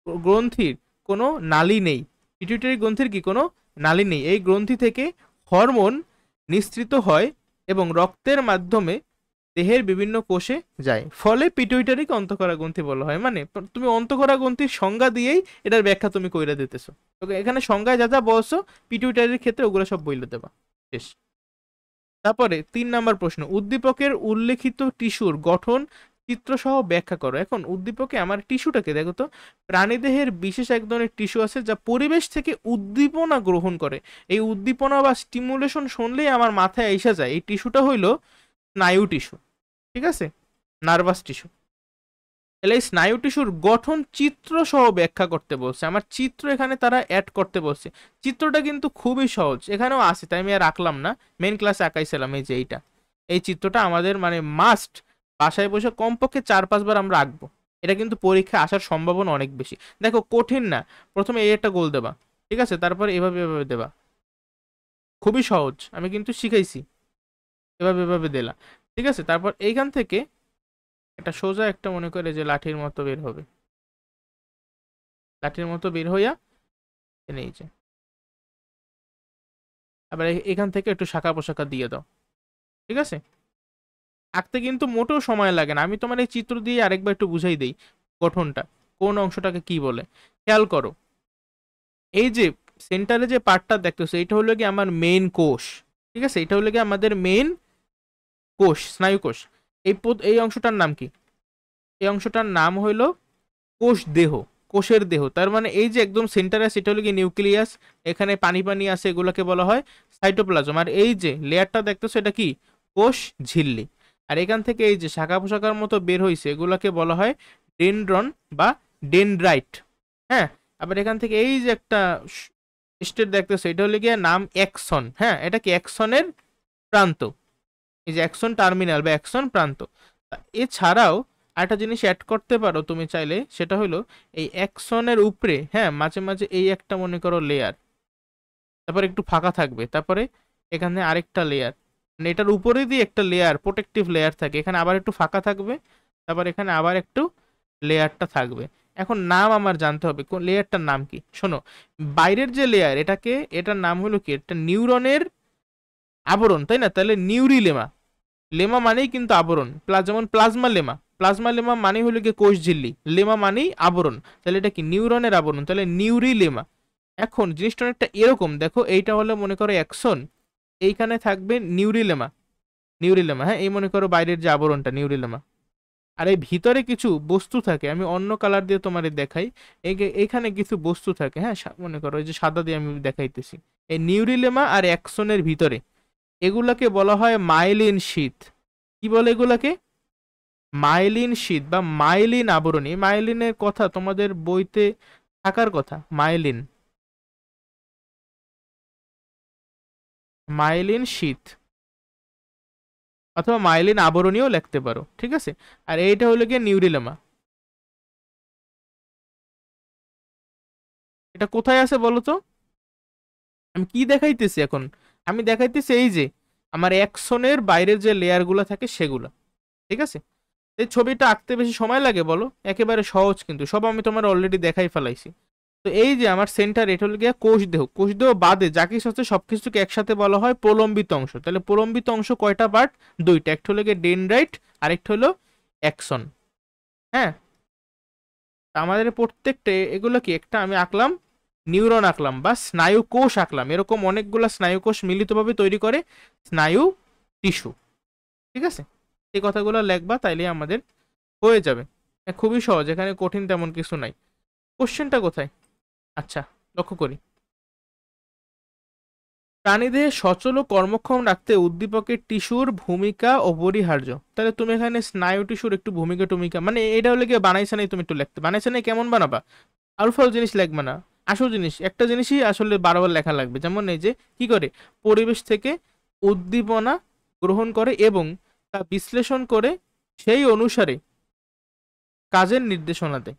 গ্রন্থির কোনো নালী নেই। পিটুইটারি গ্রন্থির কি কোনো নালী নেই। এই গ্রন্থি থেকে হরমোন নিঃসৃত হয় এবং রক্তের মাধ্যমে দেহের বিভিন্ন কোষে যায়, ফলে পিটুইটারিকে অন্তঃক্ষরা গ্রন্থি বলা হয়। মানে তুমি অন্তঃক্ষরা গ্রন্থির সংজ্ঞা দিয়েই এটার ব্যাখ্যা তুমি কইরা দিতেছো। ওকে, এখানে সংজ্ঞায় যা যা বলছো পিটুইটারির ক্ষেত্রে ওগুলো সব বইলে দেবা, শেষ। তারপরে 3 নাম্বার প্রশ্ন, উদ্দীপকের উল্লেখিত টিস্যুর গঠন চিত্রসহ ব্যাখ্যা করো। এখন উদ্দীপকে আমার টিস্যুটাকে দেখো তো, প্রাণীদেহের বিশেষ এক ধরনের টিস্যু আছে যা পরিবেশ থেকে উদ্দীপনা গ্রহণ করে। এই উদ্দীপনা বা স্টিমুলেশন শুনলেই আমার মাথায় এসে যায় এই টিস্যুটা হইলো স্নায়ু টিস্যু, ঠিক আছে, নার্ভাস টিস্যু। তাহলে এই স্নায়ু টিস্যুর গঠন চিত্র সহ ব্যাখ্যা করতে বলছে। আমার চিত্র এখানে তারা অ্যাড করতে বলছে। চিত্রটা কিন্তু খুবই সহজ, এখানেও আছে, তাই আমি আর রাখলাম না, মেন ক্লাসে আঁকাইছিলাম। এই যে এই চিত্রটা আমাদের মানে মাস্ট বাসায় বসে কমপক্ষে 4-5 বার আমরা আঁকবো। এটা কিন্তু পরীক্ষায় আসার সম্ভাবনা অনেক বেশি। দেখো, কঠিন না। প্রথমে এই একটা গোল দেবা, ঠিক আছে, তারপর এভাবে এভাবে দেবা, খুবই সহজ, আমি কিন্তু শিখাইছি। এভাবে এভাবে দিলা, ঠিক আছে। তারপর এইখান থেকে একটা সোজা একটা মনে করে যে লাঠির মতো বের হবে, লাঠির মতো বের হইয়া এই যে, আবার এখান থেকে একটু শাখা পোশাকা দিয়ে দাও, ঠিক আছে। আঁকতে কিন্তু মোটেও সময় লাগে না। আমি তোমার এই চিত্র দিয়ে আরেকবার একটু বুঝাই দেই গঠনটা, কোন অংশটাকে কি বলে। খেয়াল করো, এই যে সেন্টারে যে পার্টটা দেখতেছো, এটা হলো কি আমার মেইন কোষ, ঠিক আছে, এটা হলো কি আমাদের মেইন কোষ, স্নায়ু কোষ। এই অংশটার নাম কি? এই অংশটার নাম হইলো কোষ দেহ, কোষের দেহ। তার মানে এই যে একদম সেন্টারে আছে এটা হলো কি নিউক্লিয়াস, এখানে পানি পানি আছে, এগুলোকে বলা হয় সাইটোপ্লাজম। আর এই যে লেয়ারটা দেখতেছো এটা কি? কোষ ঝিল্লি। আর এখান থেকে এই যে শাখা পোশাকার মতো বের হইছে এগুলোকে বলা হয় ডেনড্রন বা ডেনড্রাইট। হ্যাঁ, আবার এখান থেকে এই যে একটা স্টেট দেখতেছো এটা হলো গিয়ে নাম অ্যাক্সন। হ্যাঁ, এটা কি অ্যাক্সনের প্রান্ত, এই যে অ্যাকশন টার্মিনাল বা অ্যাকশন প্রান্ত। এছাড়াও আরেকটা জিনিস অ্যাড করতে পারো তুমি চাইলে, সেটা হলো এই অ্যাকশনের উপরে, হ্যাঁ, মাঝে মাঝে এই একটা মনে করো লেয়ার, তারপর একটু ফাঁকা থাকবে, তারপরে এখানে আরেকটা লেয়ার, মানে এটার উপরে দিয়ে একটা লেয়ার, প্রোটেক্টিভ লেয়ার থাকে, এখানে আবার একটু ফাঁকা থাকবে, তারপর এখানে আবার একটু লেয়ারটা থাকবে। এখন নাম আমার জানতে হবে কোন লেয়ারটার নাম কি। শোনো, বাইরের যে লেয়ার এটার নাম হলো কি, এটা নিউরনের আবরণ, তাই না? তাহলে নিউরিলেমা, লেমা মানেই কিন্তু আবরণ, যেমন প্লাজমা লেমা মানে হলো গিয়ে কোষ ঝিল্লি, লেমা মানেই আবরণ, তাহলে এটা কি নিউরনের আবরণ, তাহলে নিউরিলেমা। এখন জিনিসটা অনেকটা এরকম, দেখো এইটা হলো মনে করো অ্যাকশন, এইখানে থাকবে নিউরিলেমা, হ্যাঁ, এই মনে করো বাইরের যে আবরণটা নিউরিলেমা, আর এই ভিতরে কিছু বস্তু থাকে, আমি অন্য কালার দিয়ে তোমারে দেখাই। এইখানে কিছু বস্তু থাকে, হ্যাঁ, মনে করো এই যে সাদা দিয়ে আমি দেখাইতেছি, এই নিউরিলেমা আর অ্যাকশনের ভিতরে, এগুলাকে বলা হয় মাইলিন শীথ। কি বলে এগুলাকে? মাইলিন শীথ বা মাইলিন আবরণী। মাইলিনের কথা তোমাদের বইতে থাকার কথা, মাইলিন, মাইলিন শীথ অথবা মাইলিন আবরণীও লিখতে পারো, ঠিক আছে। আর এইটা হলো গিয়ে নিউরিলেমা। এটা কোথায় আছে বলো তো? আমি কি দেখাইতেছি এখন? আমি দেখাইতেছি এই যে আমার অ্যাকশনের বাইরের যে লেয়ারগুলো থাকে সেগুলো, ঠিক আছে। এই ছবিটা আঁকতে বেশি সময় লাগে বলো? একেবারে সহজ, কিন্তু সব আমি তোমার অলরেডি দেখাই ফেলাইছি। তো এই যে আমার সেন্টার, এটা হলো গিয়া কোষ দেহ বাদে যা কিছু হচ্ছে সবকিছুকে একসাথে বলা হয় প্রলম্বিত অংশ। তাহলে প্রলম্বিত অংশ কয়টা পার্ট? দুইটা, একটা হলো গিয়ে ডেনড্রাইট, আরেকটা হলো অ্যাকশন। হ্যাঁ, তা আমাদের প্রত্যেকটা এগুলো কি একটা আমি আঁকলাম নিউরন আঁকলাম বা স্নায়ু কোষ আঁকলাম, এরকম অনেকগুলা স্নায়ু কোষ মিলিতভাবে তৈরি করে স্নায়ু টিস্যু। ঠিক আছে, এই কথাগুলো লেখবা, তাইলে আমাদের হয়ে যাবে। খুবই সহজ, এখানে কঠিন তেমন কিছু নাই। কোশ্চেনটা কোথায়? আচ্ছা, লক্ষ্য করি। প্রাণীদেহে সচল ও কর্মক্ষম রাখতে উদ্দীপকের টিস্যুর ভূমিকা অপরিহার্য। তাহলে তুমি এখানে স্নায়ু টিস্যুর একটু ভূমিকা টুমিকা, মানে এটা হলে গিয়ে বানাইছে নাই, তুমি একটু লিখতে বানাইছে নাই কেমন বানাবা, আলফাল জিনিস লিখবে না, আসল জিনিস একটা জিনিসই আসলে বারবার লেখা লাগবে। যেমন এই যে কি করে পরিবেশ থেকে উদ্দীপনা গ্রহণ করে এবং তা বিশ্লেষণ করে সেই অনুসারে কাজের নির্দেশনা দেয়।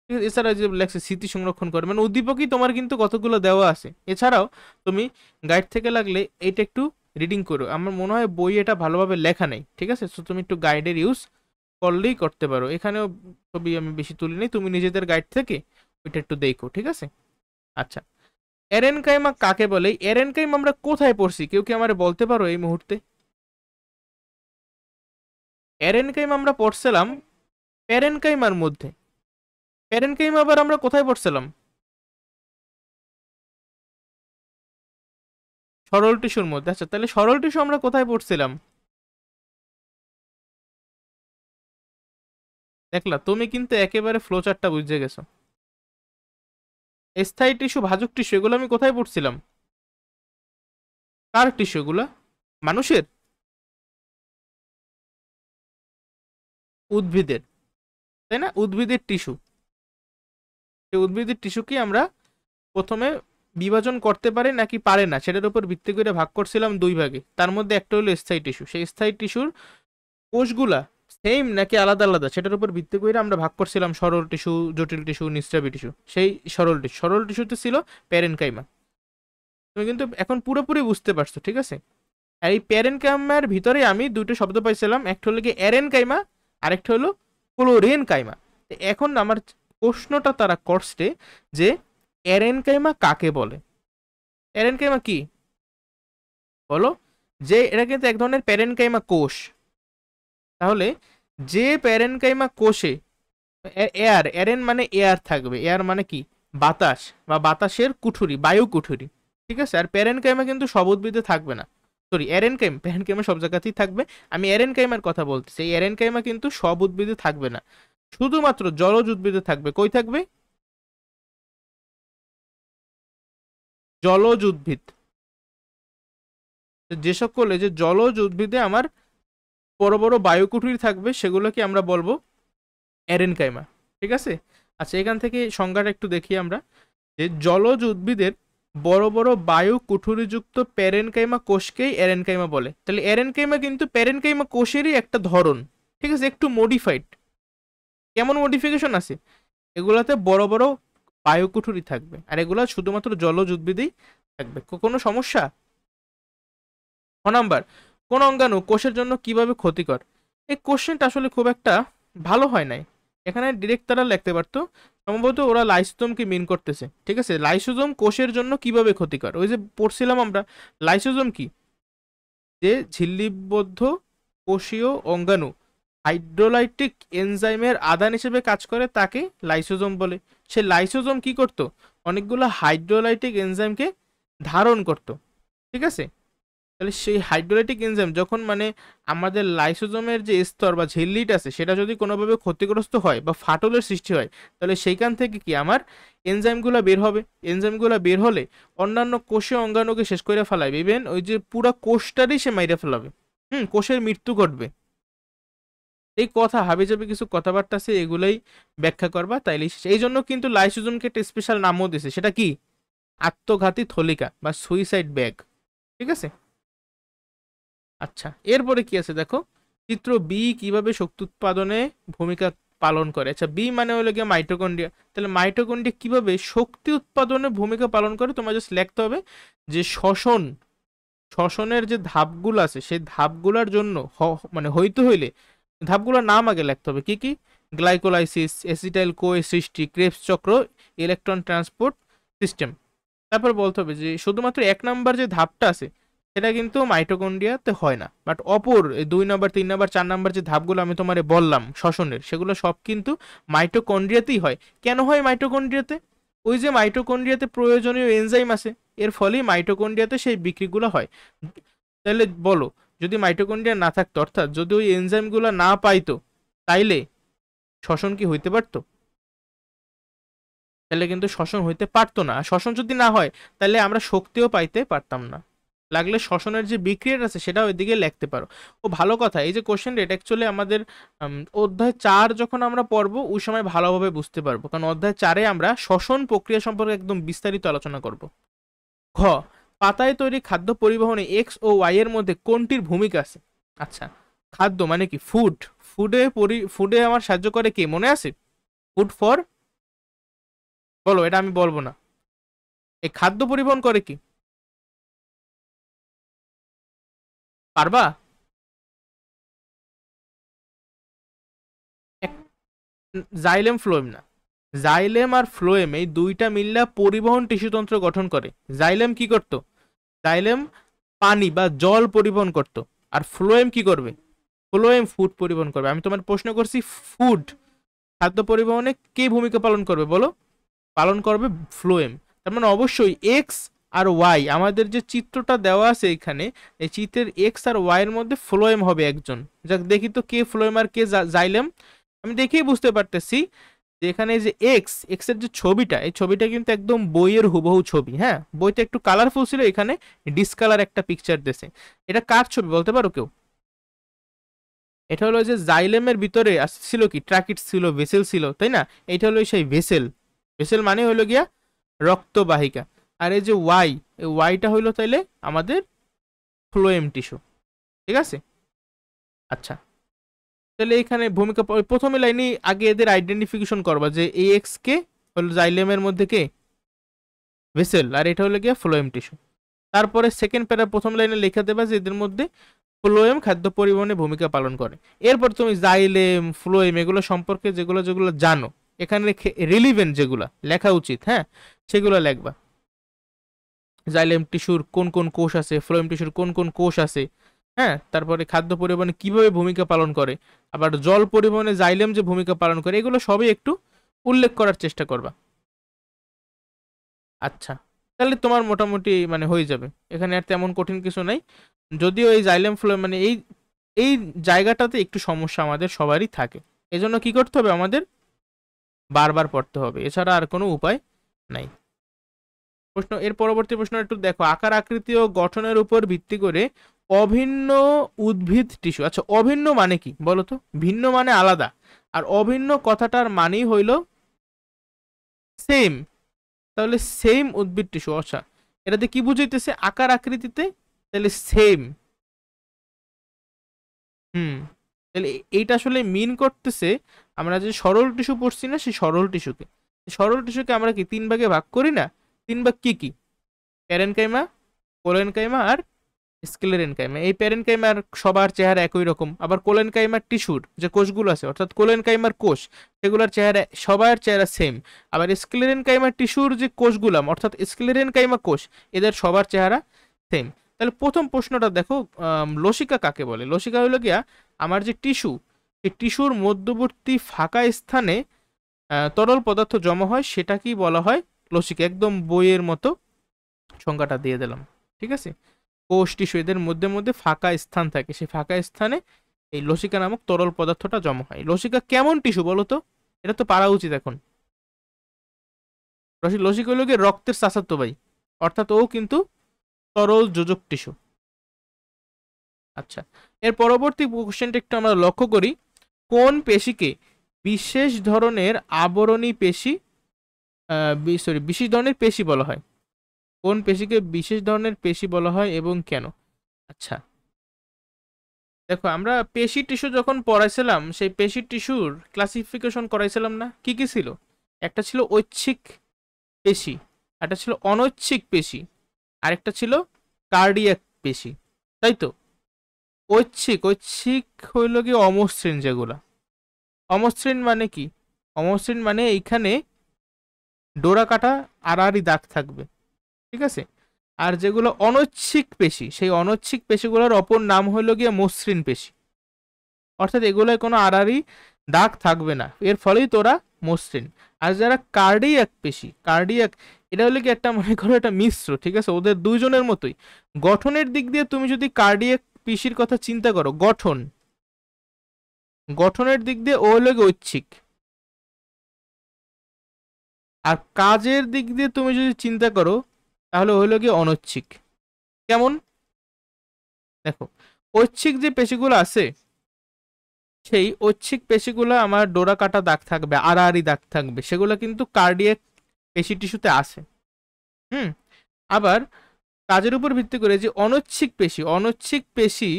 ঠিক আছে, এছাড়া যে লেখছে স্মৃতি সংরক্ষণ করে, মানে উদ্দীপকই তোমার কিন্তু কতগুলো দেওয়া আছে। এছাড়াও তুমি গাইড থেকে লাগলে এইটা একটু রিডিং করো, আমার মনে হয় বই এটা ভালোভাবে লেখা নেই। ঠিক আছে, সো তুমি একটু গাইডের ইউজ করলেই করতে পারো। এখানেও ছবি আমি বেশি তুলি নেই, তুমি নিজেদের গাইড থেকে ওইটা একটু দেখো। ঠিক আছে, আচ্ছা, এরেনকাইমা কাকে বলে? এরেনকাইমা আমরা কোথায় পড়ছি, কেউ কি আমারে বলতে পারো এই মুহূর্তে? এরেনকাইমা আমরা পড়ছিলাম প্যারেনকাইমার মধ্যে। প্যারেনকাইমা আবার আমরা কোথায় পড়ছিলাম? সরল টিস্যুর মধ্যে। আচ্ছা, তাহলে সরল টিস্যু আমরা কোথায় পড়ছিলাম? দেখলা, তুমি কিন্তু একেবারে ফ্লোচারটা বুঝে গেছো। স্থায়ী টিস্যু, ভাজক টিস্যু, এগুলো আমি কোথায় পড়ছিলাম? কার টিস্যু এগুলা? মানুষের? উদ্ভিদের, তাই না? উদ্ভিদের টিস্যু। এই উদ্ভিদের টিস্যুকে আমরা প্রথমে বিভাজন করতে পারে নাকি পারে না সেটার উপর ভিত্তি করে ভাগ করছিলাম দুই ভাগে। তার মধ্যে একটা হলো স্থায়ী টিস্যু, সেই স্থায়ী টিস্যুর কোষগুলা সেম নাকি আলাদা আলাদা সেটার উপর ভিত্তি করে আমরা ভাগ করছিলাম সরল টিস্যু, জটিল টিস্যু, নিঃস্রাবী টিস্যু। সেই সরল টিস্যুতে ছিল প্যারেনকাইমা। তুমি কিন্তু এখন পুরোপুরি বুঝতে পারছো, ঠিক আছে? আর এই প্যারেনকাইমার ভিতরে আমি দুটো শব্দ পাইছিলাম, একটা হলো কি এরেনকাইমা, আরেকটা হলো ক্লোরেনকাইমা। এখন আমার প্রশ্নটা তারা করছে যে এরেনকাইমা কাকে বলে? এরেনকাইমা কি বলো? যে এটা কিন্তু এক ধরনের প্যারেনকাইমা কোষ। তাহলে যে প্যারেনকাইমা কোষে এয়ার, এরেন মানে এয়ার থাকবে, এয়ার মানে কি বাতাস বা বাতাসের কুঠুরি, বায়ু কুঠুরি। ঠিক আছে, আর প্যারেনকাইমা কিন্তু সব উদ্ভিদে থাকবে না। সরি, প্যারেনকাইমা সব জায়গাতেই থাকবে। আমি এরেনকাইমার কথা বলতেছি, এই এরেনকাইমা কিন্তু সব উদ্ভিদে থাকবে না, শুধুমাত্র জলজ উদ্ভিদে থাকবে। কই থাকবে? জলজ উদ্ভিদ। যে সকল এই যে জলজ উদ্ভিদে আমার বড় বড় বায়ুকুঠুরি থাকবে সেগুলোকে আমরা বলবো এরেনকাইমা। ঠিক আছে, আচ্ছা, এখান থেকে সংজ্ঞাটা একটু দেখি আমরা, যে জলজ উদ্ভিদের বড় বড় বায়ু কুঠুরিযুক্ত প্যারেনকাইমা কোষকেই এরেনকাইমা বলে। তাহলে এরেনকাইমা কিন্তু প্যারেনকাইমা কোষেরই একটা ধরন। ঠিক আছে, একটু মডিফাইড। কেমন মডিফিকেশন আছে? এগুলাতে বড় বড় বায়ু কুঠুরি থাকবে, আর এগুলা শুধুমাত্র জলজ উদ্ভিদেই থাকবে। কোনো সমস্যা? ক নাম্বার, কোন অঙ্গাণু কোষের জন্য কিভাবে ক্ষতিকর? এই কোশ্চেনটা আসলে খুব একটা ভালো হয় নাই। এখানে ডিরেক্ট তারা লিখতে পারতো, সম্ভবত ওরা লাইসোজোমকে মিন করতেছে। ঠিক আছে, লাইসোজোম কোষের জন্য কিভাবে ক্ষতিকর, ওই যে পড়ছিলাম আমরা। লাইসোজোম কি? যে ঝিল্লিবদ্ধ কোষীয় অঙ্গাণু হাইড্রোলাইটিক এনজাইমের আদান হিসেবে কাজ করে তাকে লাইসোজোম বলে। সে লাইসোজোম কি করত? অনেকগুলো হাইড্রোলাইটিক এনজাইমকে ধারণ করত। ঠিক আছে, তাহলে সেই হাইড্রোলাইটিক এনজাইম যখন মানে আমাদের লাইসোজোমের যে স্তর বা ঝিল্লিটা আছে সেটা যদি কোনোভাবে ক্ষতিগ্রস্ত হয় বা ফাটলের সৃষ্টি হয়, তাহলে সেইখান থেকে কি আমার এনজাইমগুলো বের হবে। এনজাইমগুলো বের হলে অন্যান্য কোষীয় অঙ্গাণুকে শেষ করে ফেলাবে, ইভেন ওই যে পুরো কোষটারই সে মাইরে ফেলাবে। কোষের মৃত্যু ঘটবে। এই কথা হাবিজাবি কিছু কথাবার্তা আছে, এগুলাই ব্যাখ্যা করবা তাইলে। এই জন্য কিন্তু লাইসোজোমকে একটা স্পেশাল নামও দিছে, সেটা কি? আত্মঘাতী থলিকা বা সুইসাইড ব্যাগ। ঠিক আছে, আচ্ছা, এরপরে কি আছে দেখো, চিত্র বি কিভাবে শক্তি উৎপাদনে ভূমিকা পালন করে। আচ্ছা, বি মানে হলো গিয়ে মাইটোকন্ড্রিয়া। তাহলে মাইটোকন্ড্রিয়া কিভাবে শক্তি উৎপাদনে ভূমিকা পালন করে, তোমার জাস্ট লিখতে হবে যে শ্বসনের যে ধাপগুলো আছে সেই ধাপগুলোর জন্য মানে হইতে হইলে ধাপগুলোর নাম আগে লিখতে হবে। কি কি? গ্লাইকোলাইসিস, অ্যাসিটাইল কো সৃষ্টি, ক্রেবস চক্র, ইলেকট্রন ট্রান্সপোর্ট সিস্টেম। তারপর বলতে হবে যে শুধুমাত্র এক নাম্বার যে ধাপটা আছে সেটা কিন্তু মাইটোকন্ড্রিয়াতে হয় না, বাট অপর 2 নাম্বার, 3 নাম্বার, 4 নাম্বার যে ধাপগুলো আমি তোমারে বললাম শ্বসনের, সেগুলো সব কিন্তু মাইটোকন্ড্রিয়াতেই হয়। কেন হয় মাইটোকন্ড্রিয়াতে? ওই যে মাইটোকন্ড্রিয়াতে প্রয়োজনীয় এনজাইম আছে, এর ফলেই মাইটোকন্ড্রিয়াতে সেই বিক্রিগুলো হয়। তাহলে বলো, যদি মাইটোকন্ড্রিয়া না থাকতো, অর্থাৎ যদি ওই এনজাইমগুলো না পাইতো, তাইলে শ্বসন কি হইতে পারতো? তাহলে কিন্তু শ্বসন হইতে পারতো না। শ্বসন যদি না হয় তাহলে আমরা শক্তিও পাইতে পারতাম না। লাগলে শ্বসনের যে বিক্রিয়া আছে সেটা ওইদিকে লিখতে পারো। ও ভালো কথা, এই যে কোশ্চেনটা এটা অ্যাকচুয়ালি আমাদের অধ্যায় 4 যখন আমরা পড়বো ওই সময় ভালোভাবে বুঝতে পারবো, কারণ অধ্যায় 4-এ আমরা শ্বসন প্রক্রিয়া সম্পর্কে একদম বিস্তারিত আলোচনা করব। ঘ, পাতায় তৈরি খাদ্য পরিবহনে এক্স ও ওয়াই এর মধ্যে কোনটির ভূমিকা আছে? আচ্ছা, খাদ্য মানে কি? ফুড। ফুডে আমার সাহায্য করে কে, মনে আছে? ফুড ফর, বলো, এটা আমি বলবো না। এই খাদ্য পরিবহন করে কি, পারবা? জাইলেম ফ্লোয়েম না, জাইলেম আর ফ্লোয়েম এই দুইটা মিললা পরিবহন টিস্যুতন্ত্র গঠন করে। জাইলেম কি করত? জাইলেম পানি বা জল পরিবহন করত। আর ফ্লোয়েম কি করবে? ফ্লোয়েম ফুড পরিবহন করবে। আমি তোমার প্রশ্ন করছি, ফুড খাদ্য পরিবহনে কে ভূমিকা পালন করবে বলো? পালন করবে ফ্লোয়েম। তার মানে অবশ্যই এক্স আর ওয়াই, আমাদের যে চিত্রটা দেওয়া আছে এখানে, এই চিত্রের এক্স আর ওয়াই এর মধ্যে ফ্লোয়েম হবে একজন। যাক দেখি তো কে ফ্লোয়েম আর কে জাইলেম। আমি দেখেই বুঝতে পারতেছি যে এখানে যে এক্স এক্স এর যে ছবিটা, এই ছবিটা কিন্তু একদম বইয়ের হুবহু ছবি। হ্যাঁ, বইটা একটু কালারফুল ছিল, এখানে ডিসকালার একটা পিকচার দিয়েছে। এটা কার ছবি বলতে পারো কেউ? এটা হলো যে জাইলেমের ভিতরে ছিল কি, ট্রাকিট ছিল, ভেসেল ছিল, তাই না? এটা হলো সেই ভেসেল। ভেসেল মানে হলো গিয়া রক্তবাহিকা। আর এই যে ওয়াই, এই ওয়াইটা হইলো তাইলে আমাদের ফ্লোয়েম টিস্যু। ঠিক আছে, আচ্ছা। তাহলে এখানে ভূমিকা প্রথমে লাইনে আগে এদের আইডেন্টিফিকেশন করবা যে এই এক্স কে হলো জাইলেমের মধ্যে কে, ভেসেল, আর এটা হলো গিয়া ফ্লোয়েম টিস্যু। তারপরে সেকেন্ড প্যারা প্রথম লাইনে লিখে দেবা যে এদের মধ্যে ফ্লোয়েম খাদ্য পরিবহনে ভূমিকা পালন করে। এরপর তুমি জাইলেম, ফ্লোয়েম এগুলো সম্পর্কে যেগুলো যেগুলো জানো, এখানে রিলিভেন্ট যেগুলো লেখা উচিত, হ্যাঁ, সেগুলো লিখবা। জাইলেম টিস্যুর কোন কোন কোষ আছে, ফ্লোয়েম টিস্যুর কোন কোন কোষ আছে, হ্যাঁ, তারপরে খাদ্য পরিবহনে কিভাবে ভূমিকা পালন করে, আবার জল পরিবহনে জাইলেম যে ভূমিকা পালন করে, এগুলো সবই একটু উল্লেখ করার চেষ্টা করবা। আচ্ছা, তাহলে তোমার মোটামুটি মানে হয়ে যাবে, এখানে আর তেমন কঠিন কিছু নাই। যদিও এই জাইলেম ফ্লোয়েম মানে এই এই জায়গাটাতে একটু সমস্যা আমাদের সবারই থাকে, এজন্য কি করতে হবে, আমাদের বারবার পড়তে হবে, এছাড়া আর কোনো উপায় নাই। প্রশ্ন, এর পরবর্তী প্রশ্ন একটু দেখো, আকার আকৃতি ও গঠনের উপর ভিত্তি করে অভিন্ন উদ্ভিদ টিস্যু। আচ্ছা, অভিন্ন মানে কি বলো তো? ভিন্ন মানে আলাদা, আর অভিন্ন কথাটার মানেই হইল সেম। তাহলে সেম উদ্ভিদ টিস্যু, আচ্ছা, এটাতে কি বুঝাইতেছে? আকার আকৃতিতে তাহলে সেম। হুম, তাহলে এইটা আসলে মিন করতেছে আমরা যে সরল টিস্যু পড়ছি না, সেই সরল টিস্যুকে আমরা কি 3 ভাগে ভাগ করি না? 3 ভাগ কি কি? প্যারেনকাইমা, কোলেনকাইমা আর স্ক্লেরেনকাইমা। এই প্যারেনকাইমার সবার চেহারা একই রকম, আবার কোলেনকাইমার টিস্যুর যে কোষগুলো আছে, অর্থাৎ কোলেনকাইমার কোষ, সেগুলোর চেহারা সবার চেহারা সেম। আবার স্ক্লেরেনকাইমার টিস্যুর যে কোষগুলো, অর্থাৎ স্ক্লেরেনকাইমা কোষ, এদের সবার চেহারা সেম। তাহলে প্রথম প্রশ্নটা দেখো, লসিকা কাকে বলে? লসিকা হলো গিয়া আমার যে টিস্যু, এই টিস্যুর মধ্যবর্তী ফাঁকা স্থানে তরল পদার্থ জমা হয়, সেটা কি বলা হয়? লসিকা। একদম বইয়ের মতো সংজ্ঞাটা দিয়ে দিলাম। ঠিক আছে, কোষ টিস্যু এদের মধ্যে মধ্যে ফাঁকা স্থান থাকে, সেই ফাঁকা স্থানে এই লসিকা নামক তরল পদার্থটা জমা হয়। লসিকা কেমন টিস্যু বলো তো? এটা তো পারা উচিত এখন। লসিকা হলো গিয়ে রক্তের চাচাতো ভাই, অর্থাৎ ও কিন্তু তরল যোজক টিস্যু। আচ্ছা, এর পরবর্তী কোশ্চেনটা একটু আমরা লক্ষ্য করি, কোন পেশিকে বিশেষ ধরনের আবরণী পেশি, বিশেষ ধরনের পেশি বলা হয়? কোন পেশিকে বিশেষ ধরনের পেশি বলা হয় এবং কেন? আচ্ছা, দেখো, আমরা পেশি টিস্যু যখন পড়াইছিলাম, সেই পেশি টিস্যুর ক্লাসিফিকেশন করাইছিলাম না? কি কি ছিল? একটা ছিল ঐচ্ছিক পেশি, একটা ছিল অনৈচ্ছিক পেশি, আরেকটা ছিল কার্ডিয়াক পেশি, তাই তো? ঐচ্ছিক ঐচ্ছিক হইল কি অমসৃণ যেগুলা। অমসৃণ মানে কি? অমসৃণ মানে এইখানে ডোরা কাটা আড়াআড়ি দাগ থাকবে, ঠিক আছে? আর যেগুলো অনৈচ্ছিক পেশি, সেই অনৈচ্ছিক পেশিগুলোর অপর নাম হইল গিয়ে মসৃণ পেশি, অর্থাৎ এগুলোয় কোনো আড়াআড়ি দাগ থাকবে না, এর ফলেই তোরা মসৃণ। আর যারা কার্ডিয়াক পেশি, কার্ডিয়াক এটা হলো কি একটা মনে করো এটা মিশ্র, ঠিক আছে, ওদের দুইজনের মতোই। গঠনের দিক দিয়ে তুমি যদি কার্ডিয়াক পেশির কথা চিন্তা করো, গঠনের দিক দিয়ে ও হলো কি ঐচ্ছিক, আর কাজের দিক দিয়ে তুমি যদি চিন্তা করো তাহলে ও হলো কি অনৈচ্ছিক। কেমন? দেখো, ঐচ্ছিক যে পেশিগুলো আছে সেই ঐচ্ছিক পেশিগুলো আমার ডোরা কাটা দাগ থাকবে, আড়াআড়ি দাগ থাকবে, সেগুলো কিন্তু কার্ডিয়াক পেশি টিস্যুতে আছে। হুম। আবার কাজের উপর ভিত্তি করে যে অনৈচ্ছিক পেশি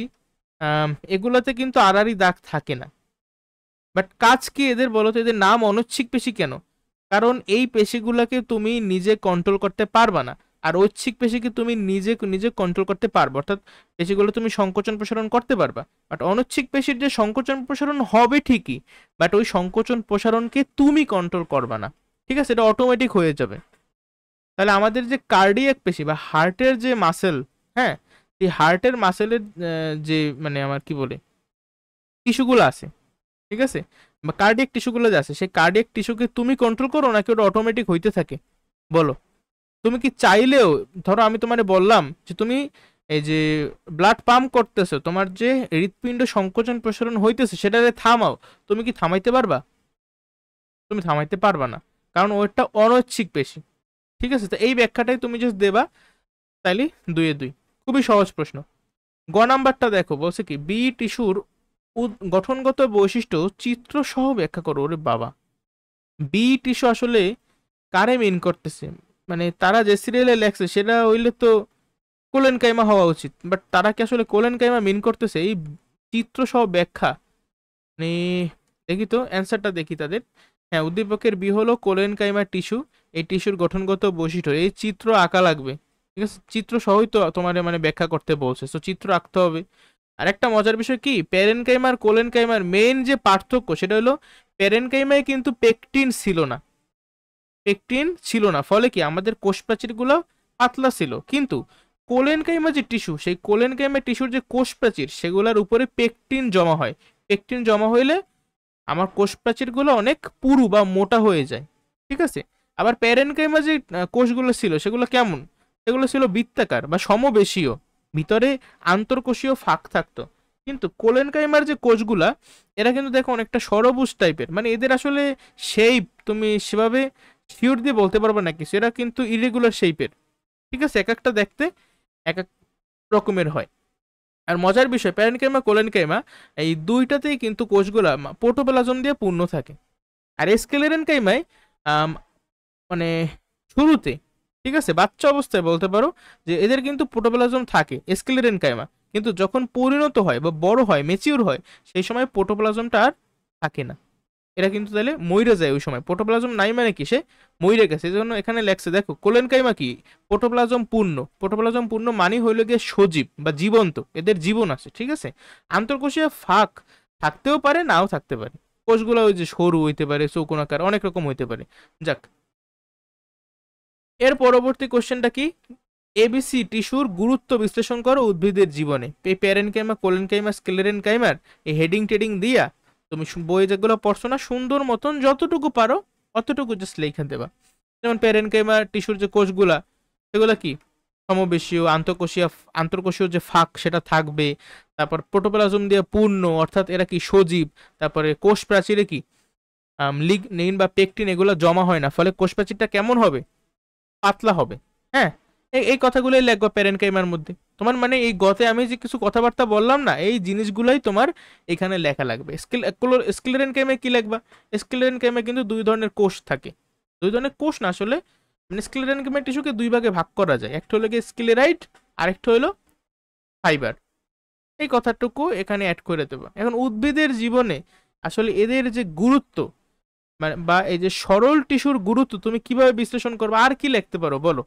এগুলোতে কিন্তু আড়াআড়ি দাগ থাকে না। বাট কাজ কি এদের বলো তো? এদের নাম অনৈচ্ছিক পেশি কেন? কারণ এই পেশিগুলোকে তুমি নিজে কন্ট্রোল করতে পারবা না, আর ঐচ্ছিক পেশিকে তুমি নিজে নিজে কন্ট্রোল করতে পারবে, অর্থাৎ পেশিগুলো তুমি সংকোচন প্রসারণ করতে পারবা। বাট অনৈচ্ছিক পেশির যে সংকোচন প্রসারণ হবে ঠিকই, বাট ওই সংকোচন প্রসারণকে তুমি কন্ট্রোল করবা না, ঠিক আছে, এটা অটোমেটিক হয়ে যাবে। তাহলে আমাদের যে কার্ডিয়াক পেশি বা হার্টের যে মাসেল, হ্যাঁ, এই হার্টের মাসেলের যে মানে আমার কি বলে টিস্যুগুলো আছে, ঠিক আছে, বা কার্ডিয়াক টিস্যুগুলো যে আছে, সেই কার্ডিয়াক টিস্যুকে তুমি কন্ট্রোল করো নাকি ওটা অটোমেটিক হইতে থাকে? বলো। তুমি কি চাইলেও, ধরো আমি তোমারে বললাম যে তুমি এই যে ব্লাড পাম্প করতেছো, তোমার যে হৃৎপিণ্ড সংকোচন প্রসারণ হইতেছে সেটারে থামাও, তুমি কি থামাইতে পারবা? তুমি থামাইতে পারবা না, কারণ ওইটা অনৈচ্ছিক পেশি। ঠিক আছে, তো এই ব্যাখ্যাটাই তুমি জাস্ট দেবা, তাইলে 2 এ 2। খুবই সহজ প্রশ্ন। গ নাম্বারটা দেখো, বলছে কি বি টিস্যুর গঠনগত বৈশিষ্ট্য চিত্র সহ ব্যাখ্যা করো। ওরে বাবা, বি টিস্যু আসলে কারে মিন করতেছে? মানে তারা যে সিরিয়ালে লেখছে সেটা হইলে তো কোলেন কাইমা হওয়া উচিত, বাট তারা কি আসলে কোলেন কাইমা মিন করতেছে? এই চিত্র সহ ব্যাখ্যা মানে দেখি তো অ্যান্সারটা দেখি তাদের। হ্যাঁ, উদ্দীপকের বি হলো কোলেন কাইমা টিস্যু, এই টিস্যুর গঠনগত বৈশিষ্ট্য, এই চিত্র আঁকা লাগবে, ঠিক আছে, চিত্র সহই তো তোমার মানে ব্যাখ্যা করতে বলছে, তো চিত্র আঁকতে হবে। আর একটা মজার বিষয় কি, প্যারেনকাইমার কোলেনকাইমার মেইন যে পার্থক্য সেটা হলো প্যারেনকাইমায় কিন্তু পেকটিন ছিল না, ফলে কি আমাদের কোষ প্রাচীরগুলো পাতলা ছিল, কিন্তু কোলেনকাইমা যে টিস্যু, সেই কোলেনকাইমা টিস্যুর যে কোষ প্রাচীর সেগুলোর উপরে পেকটিন জমা হয়। পেকটিন জমা হইলে আমার কোষ প্রাচীরগুলো অনেক পুরু বা মোটা হয়ে যায়, ঠিক আছে। আবার প্যারেনকাইমা যে কোষগুলো ছিল সেগুলো কেমন? সেগুলো ছিল বৃত্তাকার বা সমবেশীয়, ভিতরে আন্তর্কোষীয় ফাঁক থাকতো। কিন্তু কোলেনকাইমার যে কোষগুলা, এরা কিন্তু দেখো অনেকটা সরবুজ টাইপের, মানে এদের আসলে শেপ তুমি সেভাবে শিওর দিয়ে বলতে পারবে না কিছু, এরা কিন্তু ইরেগুলার শেপের, ঠিক আছে, এক একটা দেখতে এক এক রকমের হয়। আর মজার বিষয়, প্যারেনকাইমা কোলেনকাইমা এই দুইটাতেই কিন্তু কোষগুলা প্রোটোপ্লাজম দিয়ে পূর্ণ থাকে। আর স্ক্লেরেনকাইমায় মানে শুরুতে, ঠিক আছে, বাচ্চা অবস্থায় বলতে পারো যে এদের কিন্তু প্রোটোপ্লাজম থাকে স্ক্লেরেনকাইমা, কিন্তু যখন পরিণত হয় বা বড় হয়, মেচিউর হয়, সেই সময় প্রোটোপ্লাজমটা আর থাকে না। এরা কিন্তু তাহলে মইরে যায়, ওই সময় প্রোটোপ্লাজম নাই মানে কি, সে মইরে গেছে। এই জন্য এখানে লেখছে দেখো কোলেনকাইমা কি প্রোটোপ্লাজম পূর্ণ মানে হইল গিয়ে সজীব বা জীবন্ত, এদের জীবন আছে, ঠিক আছে। আন্তর্কোষীয় ফাঁক থাকতেও পারে, নাও থাকতে পারে, কোষগুলো ওই যে সরু হইতে পারে, চৌকোনাকার, অনেক রকম হইতে পারে। যাক, এর পরবর্তী কোশ্চেনটা কি, এবিসি টিস্যুর গুরুত্ব বিশ্লেষণ করো উদ্ভিদের জীবনে। প্যারেনকাইমা কোলেনকাইমা স্ক্লেরেনকাইমার এই হেডিং টেডিং দিয়া তুমি বই যেগুলো পড়ছো না, সুন্দর মতন যতটুকু পারো অতটুকু জাস্ট লেখা দেবা। যেমন প্যারেনকাইমা টিস্যুর যে কোষগুলা, সেগুলো কি সমবেশীয়, আন্তর্কোষীয় যে ফাঁক সেটা থাকবে, তারপর প্রোটোপ্লাজম দিয়ে পূর্ণ, অর্থাৎ এরা কি সজীব, তারপরে কোষ প্রাচীরে কি লিগনিন বা পেকটিন এগুলো জমা হয় না, ফলে কোষ প্রাচীরটা কেমন হবে? পাতলা হবে। হ্যাঁ, এই কথাগুলোই লিখবা প্যারেনকাইমার মধ্যে। তোমার মানে এই গতে আমি যে কিছু কথাবার্তা বললাম না, এই জিনিসগুলোই তোমার এখানে লেখা লাগবে। স্ক্লেরেনকাইমে কি লিখবা? স্ক্লেরেনকাইমে কিন্তু দুই ধরনের কোষ থাকে, দুই ধরনের কোষ না আসলে, মানে স্ক্লেরেনকাইমের টিস্যুকে দুই ভাগে ভাগ করা যায়, একটা হলো গিয়ে স্ক্লেরাইট, আরেকটা হলো ফাইবার। এই কথাটুকু এখানে অ্যাড করে দেবো। এখন উদ্ভিদের জীবনে আসলে এদের যে গুরুত্ব, মানে বা এই যে সরল টিস্যুর গুরুত্ব তুমি কিভাবে বিশ্লেষণ করবে, আর কি লিখতে পারো বলো?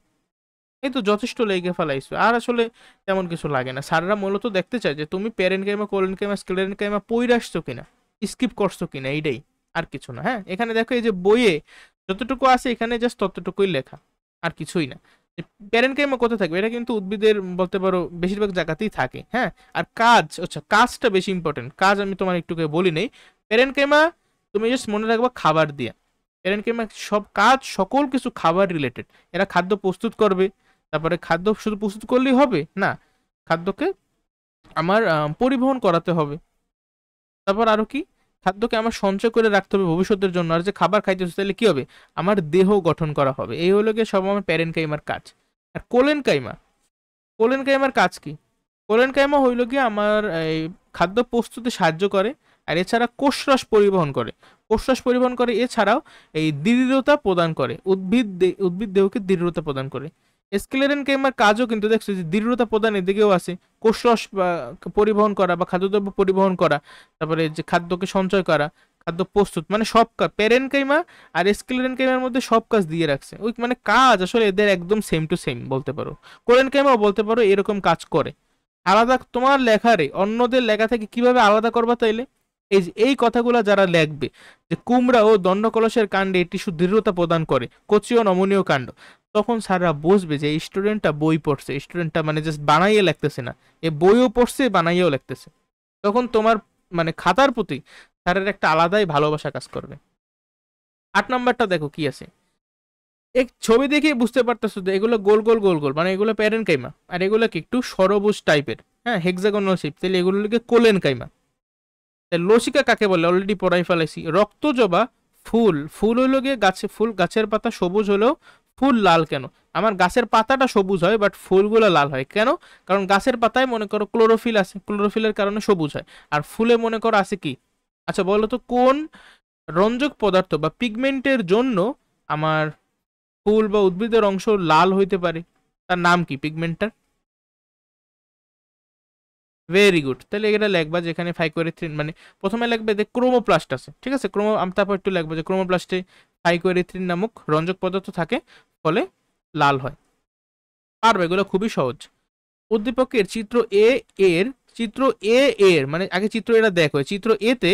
এই তো যথেষ্ট লেগে ফেলাইছো, আর আসলে তেমন কিছু লাগে না। স্যাররা মূলত দেখতে চায় যে তুমি প্যারেনকাইমা কোলেনকাইমা স্ক্লেরেনকাইমা পইরা আসছো কিনা, স্কিপ করছো কিনা, এইটাই, আর কিছু না। হ্যাঁ, এখানে দেখো এই যে বইয়ে যতটুকু আছে এখানে জাস্ট ততটুকুই লেখা, আর কিছুই না। প্যারেনকাইমা কোথায় থাকবে? এটা কিন্তু উদ্ভিদের বলতে পারো বেশিরভাগ জায়গাতেই থাকে। হ্যাঁ, আর কাজ, আচ্ছা কাজটা বেশি ইম্পর্টেন্ট, কাজ আমি তোমার একটুকে বলি নেই। প্যারেনকাইমা তুমি জাস্ট মনে রাখবা খাবার দিয়া, প্যারেনকাইমা সব কাজ সকল কিছু খাবার রিলেটেড। এরা খাদ্য প্রস্তুত করবে, তারপরে খাদ্য শুধু প্রস্তুত করলেই হবে না, খাদ্যকে আমার পরিবহন করাতে হবে, তারপর আরো কি, খাদ্যকে আমার সঞ্চয় করে রাখতে হবে ভবিষ্যতের জন্য। আর যে খাবার খাইতেছে তাহলে কি হবে, আমার দেহ গঠন করা হবে। এই হলো গিয়ে সব আমার প্যারেনকাইমার কাজ। আর কোলেনকাইমা, কোলেনকাইমার কাজ কি? কোলেনকাইমা হইল গিয়ে আমার এই খাদ্য প্রস্তুতে সাহায্য করে, আর এছাড়া কোষরস পরিবহন করে, কোষরস পরিবহন করে, এছাড়াও এই দৃঢ়তা প্রদান করে, উদ্ভিদ দেহকে দৃঢ়তা প্রদান করে। স্ক্লেরেনকাইমার কাজও কিন্তু দেখছো যে দৃঢ়তা প্রদানের দিকেও আছে, কোষরস বা পরিবহন করা বা খাদ্যদ্রব্য পরিবহন করা, তারপরে যে খাদ্যকে সঞ্চয় করা, খাদ্য প্রস্তুত, মানে সব কাজ প্যারেনকাইমা আর স্ক্লেরেনকাইমার মধ্যে সব কাজ দিয়ে রাখছে। ওই মানে কাজ আসলে এদের একদম সেম টু সেম বলতে পারো। কোলেনকাইমাও বলতে পারো এরকম কাজ করে। আলাদা তোমার লেখারে অন্যদের লেখা থেকে কিভাবে আলাদা করবা তাইলে, এই যে এই কথাগুলো যারা লেখবে যে কুমড়া ও দণ্ডকলসের কাণ্ডে টিস্যু দৃঢ়তা প্রদান করে, কচি ও নমনীয় কাণ্ড, তখন স্যাররা বুঝবে যে এই স্টুডেন্টটা বই পড়ছে, স্টুডেন্টটা মানে জাস্ট বানাইয়ে লিখতেছে না, এ বইও পড়ছে বানাইয়েও লিখতেছে। তখন তোমার মানে খাতার প্রতি স্যারের একটা আলাদাই ভালোবাসা কাজ করবে। 8 নাম্বারটা দেখো কি আছে, এক ছবি দেখেই বুঝতে পারতেছো যে এগুলো গোল গোল গোল গোল, মানে এগুলো প্যারেনকাইমা, আর এগুলো কি একটু সরবুজ টাইপের, হ্যাঁ হেক্সাগোনাল শেপ, তাহলে এগুলোকে কোলেনকাইমা। লসিকা কাকে বলে অলরেডি পড়াই ফেলাইছি। রক্তজবা ফুল, ফুল হইলো গিয়ে গাছে, ফুল গাছের পাতা সবুজ হলেও ফুল লাল কেন? আমার গাছের পাতাটা সবুজ হয় বাট ফুলগুলো লাল হয় কেন? কারণ গাছের পাতায় মনে করো ক্লোরোফিল আছে, ক্লোরোফিলের কারণে সবুজ হয়। আর ফুলে মনে করো আছে কি, আচ্ছা বলো তো কোন রঞ্জক পদার্থ বা পিগমেন্টের জন্য আমার ফুল বা উদ্ভিদের অংশ লাল হইতে পারে? তার নাম কি পিগমেন্টটার? ভেরি গুড, তাহলে এটা লিখবা যেখানে ফাইকোএরিথ্রিন, মানে প্রথমে লিখবে যে ক্রোমোপ্লাস্ট আছে, ঠিক আছে, তারপর একটু লিখবো যে ক্রোমোপ্লাস্টে ফাইকোএরিথ্রিন নামক রঞ্জক পদার্থ থাকে, ফলে লাল হয়। পারবে, এগুলো খুবই সহজ। উদ্দীপকের চিত্র এ এর, চিত্র এ এর মানে আগে চিত্র এটা দেখো, চিত্র এ তে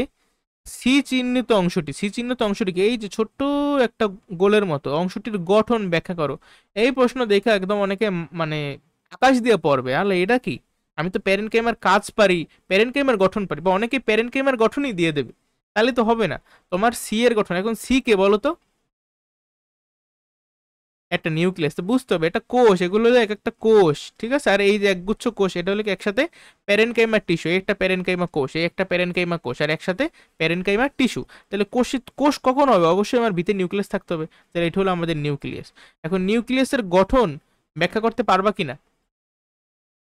সি চিহ্নিত অংশটি, সি চিহ্নিত অংশটিকে এই যে ছোট্ট একটা গোলের মতো অংশটির গঠন ব্যাখ্যা করো। এই প্রশ্ন দেখে একদম অনেকে মানে আকাশ দিয়ে পড়বে, আলে এটা কি, আমি তো প্যারেনকাইমার কাজ পারি, প্যারেনকাইমার গঠন পারি, বা অনেকে প্যারেনকাইমার গঠনই দিয়ে দেবে, তাহলে তো হবে না। তোমার সি এর গঠন, এখন সি কে বলো তো? একটা নিউক্লিয়াস, তো বুঝতে হবে এটা কোষ, এগুলো হলো এক একটা কোষ, ঠিক আছে। আর এই যে একগুচ্ছ কোষ, এটা হলো কি একসাথে প্যারেনকাইমা টিস্যু, এই একটা প্যারেনকাইমা কোষ, এই একটা প্যারেনকাইমা কোষ, আর একসাথে প্যারেনকাইমা টিস্যু। তাহলে কোষ, কোষ কখন হবে? অবশ্যই আমার ভিতরে নিউক্লিয়াস থাকতে হবে, তাহলে এটা হলো আমাদের নিউক্লিয়াস। এখন নিউক্লিয়াসের গঠন ব্যাখ্যা করতে পারবা কিনা?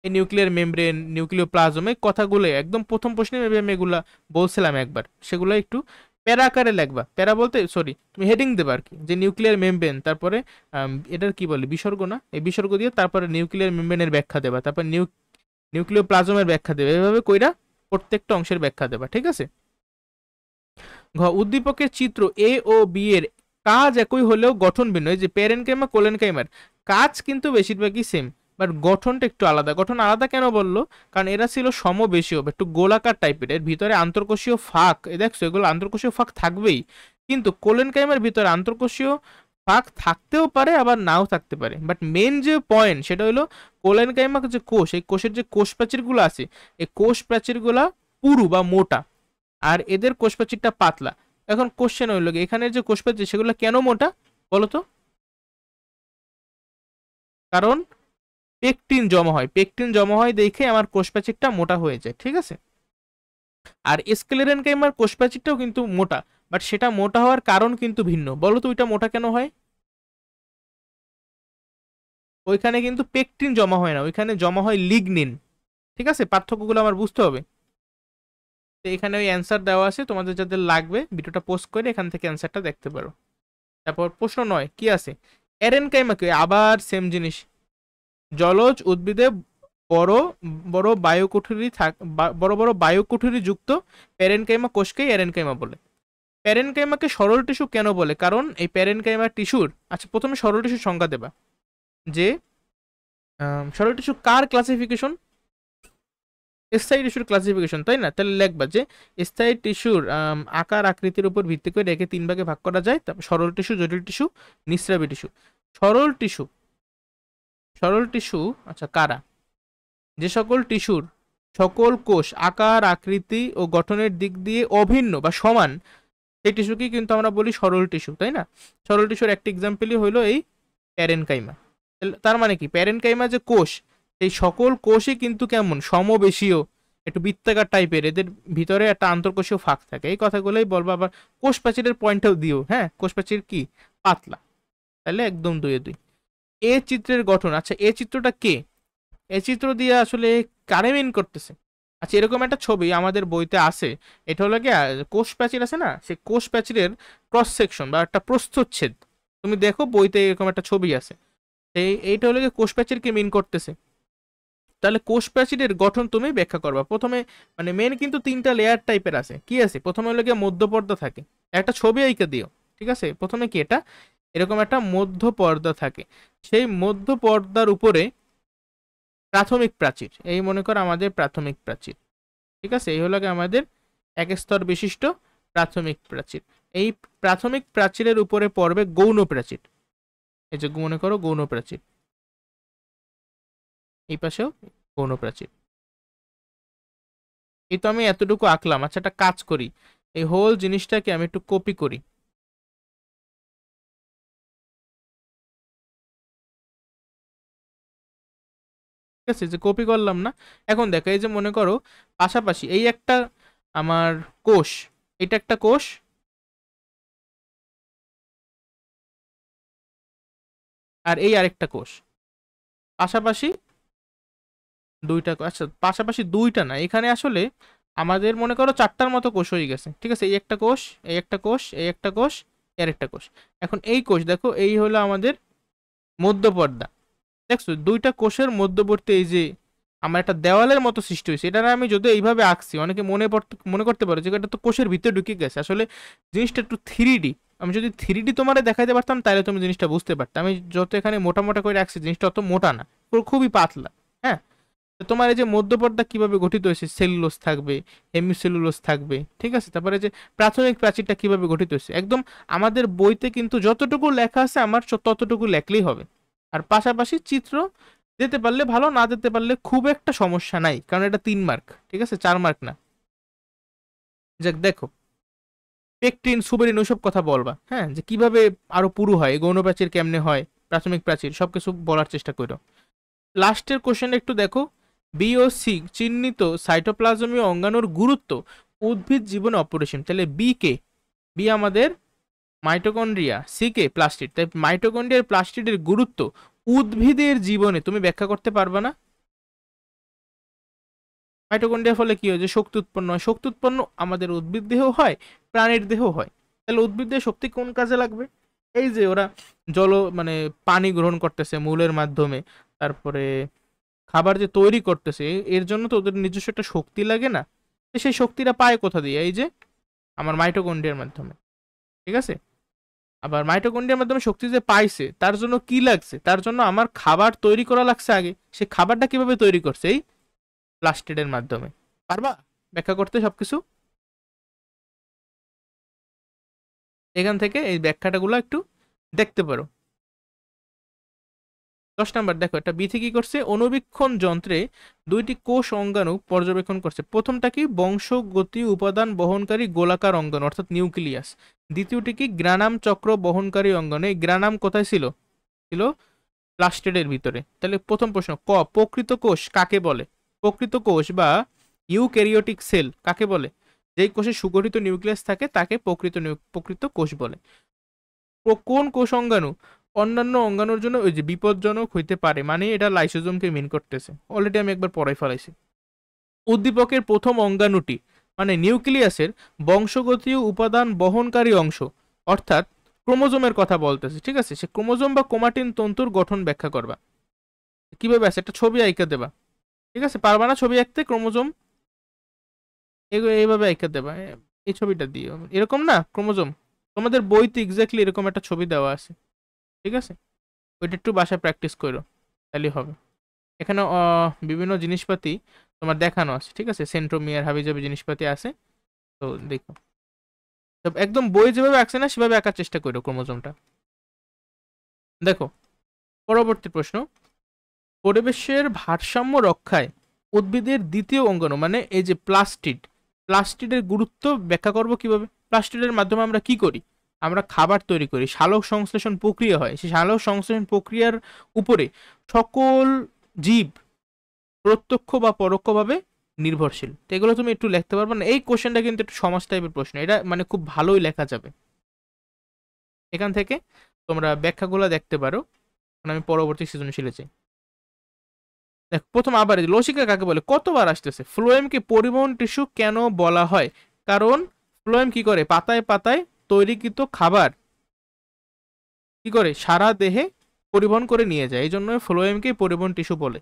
এই নিউক্লিয়ার মেমব্রেন, নিউক্লিয় প্লাজম, এই কথাগুলো একদম প্রথম প্রশ্নে আমি এগুলা বলছিলাম একবার, সেগুলো একটু প্যারা আকারে লিখবা। প্যারা বলতে সরি, তুমি হেডিং দেবা আর কি, যে নিউক্লিয়ার মেমব্রেন, তারপরে এটার কি বলে বিসর্গ না, এই বিসর্গ দিয়ে তারপরে নিউক্লিয়ার মেমব্রেনের ব্যাখ্যা দেবা, তারপর নিউক্লিয় প্লাজমের ব্যাখ্যা দেবে, এভাবে কইরা প্রত্যেকটা অংশের ব্যাখ্যা দেবা, ঠিক আছে। উদ্দীপকের চিত্র এ ও বি এর কাজ একই হলেও গঠন ভিন্ন। এই যে প্যারেনকাইমা কোলেনকাইমার কাজ কিন্তু বেশিরভাগই সেম, বাট গঠনটা একটু আলাদা। গঠন আলাদা কেন বললো? কারণ এরা ছিল সমবেশীয়, একটু গোলাকার টাইপের, এর ভিতরে আন্তর্কোষীয় ফাঁক, দেখছো এগুলো আন্তর্কোষীয় ফাঁক থাকবেই, কিন্তু কোলেনকাইমার ভিতরে আন্তর্কোষীয় ফাঁক থাকতেও পারে আবার নাও থাকতে পারে। বাট মেন যে পয়েন্ট সেটা হলো কোলেনকাইমা যে কোষ, এই কোষের যে কোষ প্রাচীরগুলো আছে, এই কোষ প্রাচীরগুলা পুরু বা মোটা, আর এদের কোষপ্রাচীরটা পাতলা। এখন কোশ্চেন হইল এখানে যে কোষপ্রাচীর সেগুলো কেন মোটা বলতো? কারণ পেকটিন জমা হয়, পেকটিন জমা হয় দেখে আমার কোষপ্রাচীরটা মোটা হয়ে যায়, ঠিক আছে। আর স্ক্লেরেনকাইমার কোষপ্রাচীরটাও কিন্তু মোটা, বাট সেটা মোটা হওয়ার কারণ কিন্তু ভিন্ন। বলো তো ওইটা মোটা কেন হয়? ওইখানে কিন্তু পেকটিন জমা হয় না, ওইখানে জমা হয় লিগনিন, ঠিক আছে। পার্থক্যগুলো আমার বুঝতে হবে। তো এখানে ওই অ্যান্সার দেওয়া আছে, তোমাদের যাদের লাগবে ভিডিওটা পোস্ট করে এখান থেকে অ্যান্সারটা দেখতে পারো। তারপর প্রশ্ন 9 কি আছে, এরেনকাইমাকে আবার সেম জিনিস, জলজ উদ্ভিদে বড় বড় বায়ুকুঠুরি বড় বড় বায়ুকুঠুরি যুক্ত প্যারেনকাইমা কোষকেই এরেনকাইমা বলে। প্যারেনকাইমাকে সরল টিস্যু কেন বলে? কারণ এই প্যারেনকাইমা টিস্যুর, আচ্ছা প্রথমে সরল টিস্যুর সংজ্ঞা দেবা, যে সরল টিস্যু কার ক্লাসিফিকেশন? স্থায়ী টিস্যুর ক্লাসিফিকেশন, তাই না? তাহলে লিখবা যে স্থায়ী টিস্যুর আকার আকৃতির উপর ভিত্তি করে রেখে 3 ভাগে ভাগ করা যায়। তারপর সরল টিস্যু, জটিল টিস্যু, নিঃস্রাবী টিস্যু। সরল টিস্যু, সরল টিস্যু আচ্ছা কারা? যে সকল টিস্যুর সকল কোষ আকার আকৃতি ও গঠনের দিক দিয়ে অভিন্ন বা সমান, সেই টিস্যুকেই কিন্তু আমরা বলি সরল টিস্যু, তাই না? সরল টিস্যুর একটা এক্সাম্পলই হলো এই প্যারেনকাইমা। তার মানে কি, প্যারেনকাইমা যে কোষ, এই সকল কোষই কিন্তু কেমন সমবেশীয়, একটু বৃত্তাকার টাইপের, এদের ভিতরে একটা আন্তঃকোষীয় ফাঁক থাকে। এই কথাগুলোই বলবো। আবার কোষ প্রাচীরের পয়েন্টটাও দিও, হ্যাঁ, কোষ প্রাচীর কি পাতলা, তাহলে একদম 2-2। এ চিত্রের গঠন, আচ্ছা এ চিত্রটা কে, এই চিত্র দিয়ে আসলে কারে মিন করতেছে? আচ্ছা এরকম একটা ছবি আমাদের বইতে আছে। এটা হলো কি কোষ প্রাচীর আছে না, সেই কোষ প্রাচীরের ক্রস সেকশন বা একটা প্রস্থচ্ছেদ। তুমি দেখো বইতে এরকম একটা ছবি আছে, এইটা হলো কি কোষ প্রাচীরকে মিন করতেছে। তাহলে কোষ প্রাচীরের গঠন তুমি ব্যাখ্যা করবা প্রথমে। মানে মেন কিন্তু 3টা লেয়ার টাইপের আছে। কি আছে? প্রথমে হলো গিয়ে মধ্যপর্দা থাকে, একটা ছবি আইকা দিও, ঠিক আছে? প্রথমে কি এটা এরকম একটা মধ্যপর্দা থাকে, সেই মধ্যপর্দার উপরে প্রাথমিক প্রাচীর, এই মনে করো আমাদের প্রাথমিক প্রাচীর, ঠিক আছে? এই হলো গিয়ে আমাদের এক স্তর বিশিষ্ট প্রাথমিক প্রাচীর। এই প্রাথমিক প্রাচীরের উপরে পড়বে গৌণ প্রাচীর, এই যে মনে করো গৌণ প্রাচীর, এই পাশেও গৌণ প্রাচীর। এই তো আমি এতটুকু আঁকলাম। আচ্ছা একটা কাজ করি, এই হোল জিনিসটাকে আমি একটু কপি করি। ঠিক আছে, যে কপি করলাম না? এখন দেখো এই যে মনে করো পাশাপাশি এই একটা আমার কোষ, এটা একটা কোষ, আর এই আরেকটা কোষ, পাশাপাশি আচ্ছা পাশাপাশি দুইটা না, এখানে আসলে আমাদের মনে করো 4টার মতো কোষ হয়ে গেছে। ঠিক আছে, এই একটা কোষ, এই একটা কোষ, এই একটা কোষ, এর একটা কোষ। এখন এই কোষ দেখো, এই হলো আমাদের মধ্যপর্দা। দেখছো দুইটা কোষের মধ্যবর্তী এই যে আমার একটা দেওয়ালের মতো সৃষ্টি হয়েছে। এটা আমি যদি এইভাবে আঁকছি, অনেকে মনে করতে পারে যে এটা তো কোষের ভিতরে ঢুকে গেছে। আসলে জিনিসটা একটু 3D। আমি যদি 3D তোমার দেখাইতে পারতাম তাহলে তুমি জিনিসটা বুঝতে পারতাম। আমি যত এখানে মোটা মোটা করে রাখছি, জিনিসটা অত মোটা না, খুবই পাতলা। হ্যাঁ, তো তোমার এই যে মধ্যপর্দা কিভাবে গঠিত হয়েছে, সেলুলোজ থাকবে, হেমিসেলুলোজ থাকবে, ঠিক আছে? তারপরে যে প্রাথমিক প্রাচীরটা কিভাবে গঠিত হয়েছে, একদম আমাদের বইতে কিন্তু যতটুকু লেখা আছে আমার ততটুকু লেখলেই হবে। আর পাশাপাশি চিত্র দিতে পারলে ভালো, না দিতে পারলে খুব একটা সমস্যা নাই, কারণ এটা 3 মার্ক, ঠিক আছে, 4 মার্ক না। যাক দেখো, পেকটিন সুবেরিন ওইসব কথা বলবা, হ্যাঁ, যে কিভাবে আরো পুরু হয়, গৌণ প্রাচীর কেমনে হয়, প্রাথমিক প্রাচীর, সবকিছু বলার চেষ্টা করো। লাস্টের কোশ্চেন একটু দেখো, বি ও সি চিহ্নিত সাইটোপ্লাজমীয় অঙ্গাণুর গুরুত্ব উদ্ভিদ জীবনে অপরিসীম। তাহলে বি কে, বি আমাদের মাইটোকন্ড্রিয়া, সি কে প্লাস্টিড। তাই মাইটোকন্ড্রিয়ার প্লাস্টিডের গুরুত্ব উদ্ভিদের জীবনে তুমি ব্যাখ্যা করতে পারবে না? মাইটোকন্ড্রিয়ার ফলে কি হয়, যে শক্তি উৎপন্ন হয়, শক্তি উৎপন্ন আমাদের উদ্ভিদ দেহ হয়, প্রাণীর দেহ হয়। তাহলে উদ্ভিদ দেহের শক্তি কোন কাজে লাগবে? এই যে ওরা মানে পানি গ্রহণ করতেছে মূলের মাধ্যমে, তারপরে খাবার যে তৈরি করতেছে, এর জন্য তো ওদের নিজস্ব একটা শক্তি লাগে না? সেই শক্তিটা পায় কোথা দিয়ে? এই যে আমার মাইটোকন্ড্রিয়ার মাধ্যমে, ঠিক আছে? আবার মাইটোকন্ড্রিয়ার মাধ্যমে শক্তি যে পাইছে, তার জন্য কি লাগছে? তার জন্য আমার খাবার তৈরি করা লাগছে আগে। সে খাবারটা কিভাবে তৈরি করছে? এই প্লাস্টিডের মাধ্যমে। পারবা ব্যাখ্যা করতে সবকিছু? এখান থেকে এই ব্যাখ্যাটাগুলো একটু দেখতে পারো। 10 নাম্বার দেখো, একটা বিথি কি করছে, অনুবীক্ষণ যন্ত্রে 2টি কোষ অঙ্গাণু পর্যবেক্ষণ করছে। প্রথমটা কি, বংশগতি উপাদান বহনকারী গোলাকার অঙ্গাণু অর্থাৎ নিউক্লিয়াস। দ্বিতীয়টি কি, গ্রানাম চক্র বহনকারী অঙ্গাণু। এই গ্রানাম কোথায় ছিল? ছিল প্লাস্টিডের ভিতরে। তাহলে প্রথম প্রশ্ন, ক, প্রকৃত কোষ কাকে বলে? প্রকৃত কোষ বা ইউক্যারিওটিক সেল কাকে বলে? যেই কোষে সুগঠিত নিউক্লিয়াস থাকে তাকে প্রকৃত কোষ বলে। কোন কোষ অঙ্গাণু অন্যান্য অঙ্গাণুর জন্য ওই যে বিপজ্জনক হইতে পারে, মানে এটা লাইসোজোমকে মিন করতেছে। অলরেডি আমি একবার পড়াই ফেলাইছি। উদ্দীপকের প্রথম অঙ্গাণুটি মানে নিউক্লিয়াসের বংশগতীয় উপাদান বহনকারী অংশ, অর্থাৎ ক্রোমোজোমের কথা বলতেছে, ঠিক আছে? সে ক্রোমোজোম বা ক্রোমাটিন তন্তুর গঠন ব্যাখ্যা করবা। কিভাবে আছে, একটা ছবি আঁকা দেবা, ঠিক আছে? পারবা না ছবি আঁকতে? ক্রোমোজোম এইভাবে আঁকা দেবা, এই ছবিটা দিও, এরকম না ক্রোমোজোম, তোমাদের বইতে এক্স্যাক্টলি এরকম একটা ছবি দেওয়া আছে, ঠিক আছে? ওইটা একটু বাসায় প্র্যাকটিস করো, তাহলে হবে। এখানে বিভিন্ন জিনিসপাতি তোমার দেখানো আছে, ঠিক আছে? সেন্ট্রোমিয়ার হাবিজাবি জিনিসপাতি আছে, তো দেখো। তো একদম বই যেভাবে আঁকছে না সেভাবে আঁকার চেষ্টা করো ক্রোমোজোমটা। দেখো পরবর্তী প্রশ্ন, পরিবেশের ভারসাম্য রক্ষায় উদ্ভিদের দ্বিতীয় অঙ্গাণু মানে এই যে প্লাস্টিড, প্লাস্টিডের গুরুত্ব ব্যাখ্যা করব কিভাবে। প্লাস্টিডের মাধ্যমে আমরা কি করি, আমরা খাবার তৈরি করি, সালোক সংশ্লেষণ প্রক্রিয়া হয়, সেই সালোক সংশ্লেষণ প্রক্রিয়ার উপরে সকল জীব প্রত্যক্ষ বা পরোক্ষভাবে নির্ভরশীল। তো এগুলো তুমি একটু লিখতে পারবে না? এই কোশ্চেনটা কিন্তু একটু সমাজ টাইপের প্রশ্ন, এটা মানে খুব ভালোই লেখা যাবে। এখান থেকে তোমরা ব্যাখ্যাগুলো দেখতে পারো। আমি পরবর্তী সৃজনশীলে চাই। দেখ প্রথম আবার লসিকা কাকে বলে, কতবার আসতেছে। ফ্লোয়েমকে পরিবহন টিস্যু কেন বলা হয়? কারণ ফ্লোয়েম কি করে, পাতায় পাতায় তৈরিকৃত খাবার কি করে সারা দেহে পরিবহন করে নিয়ে যায়, এই জন্য ফ্লোয়েমকে পরিবহন টিস্যু বলে।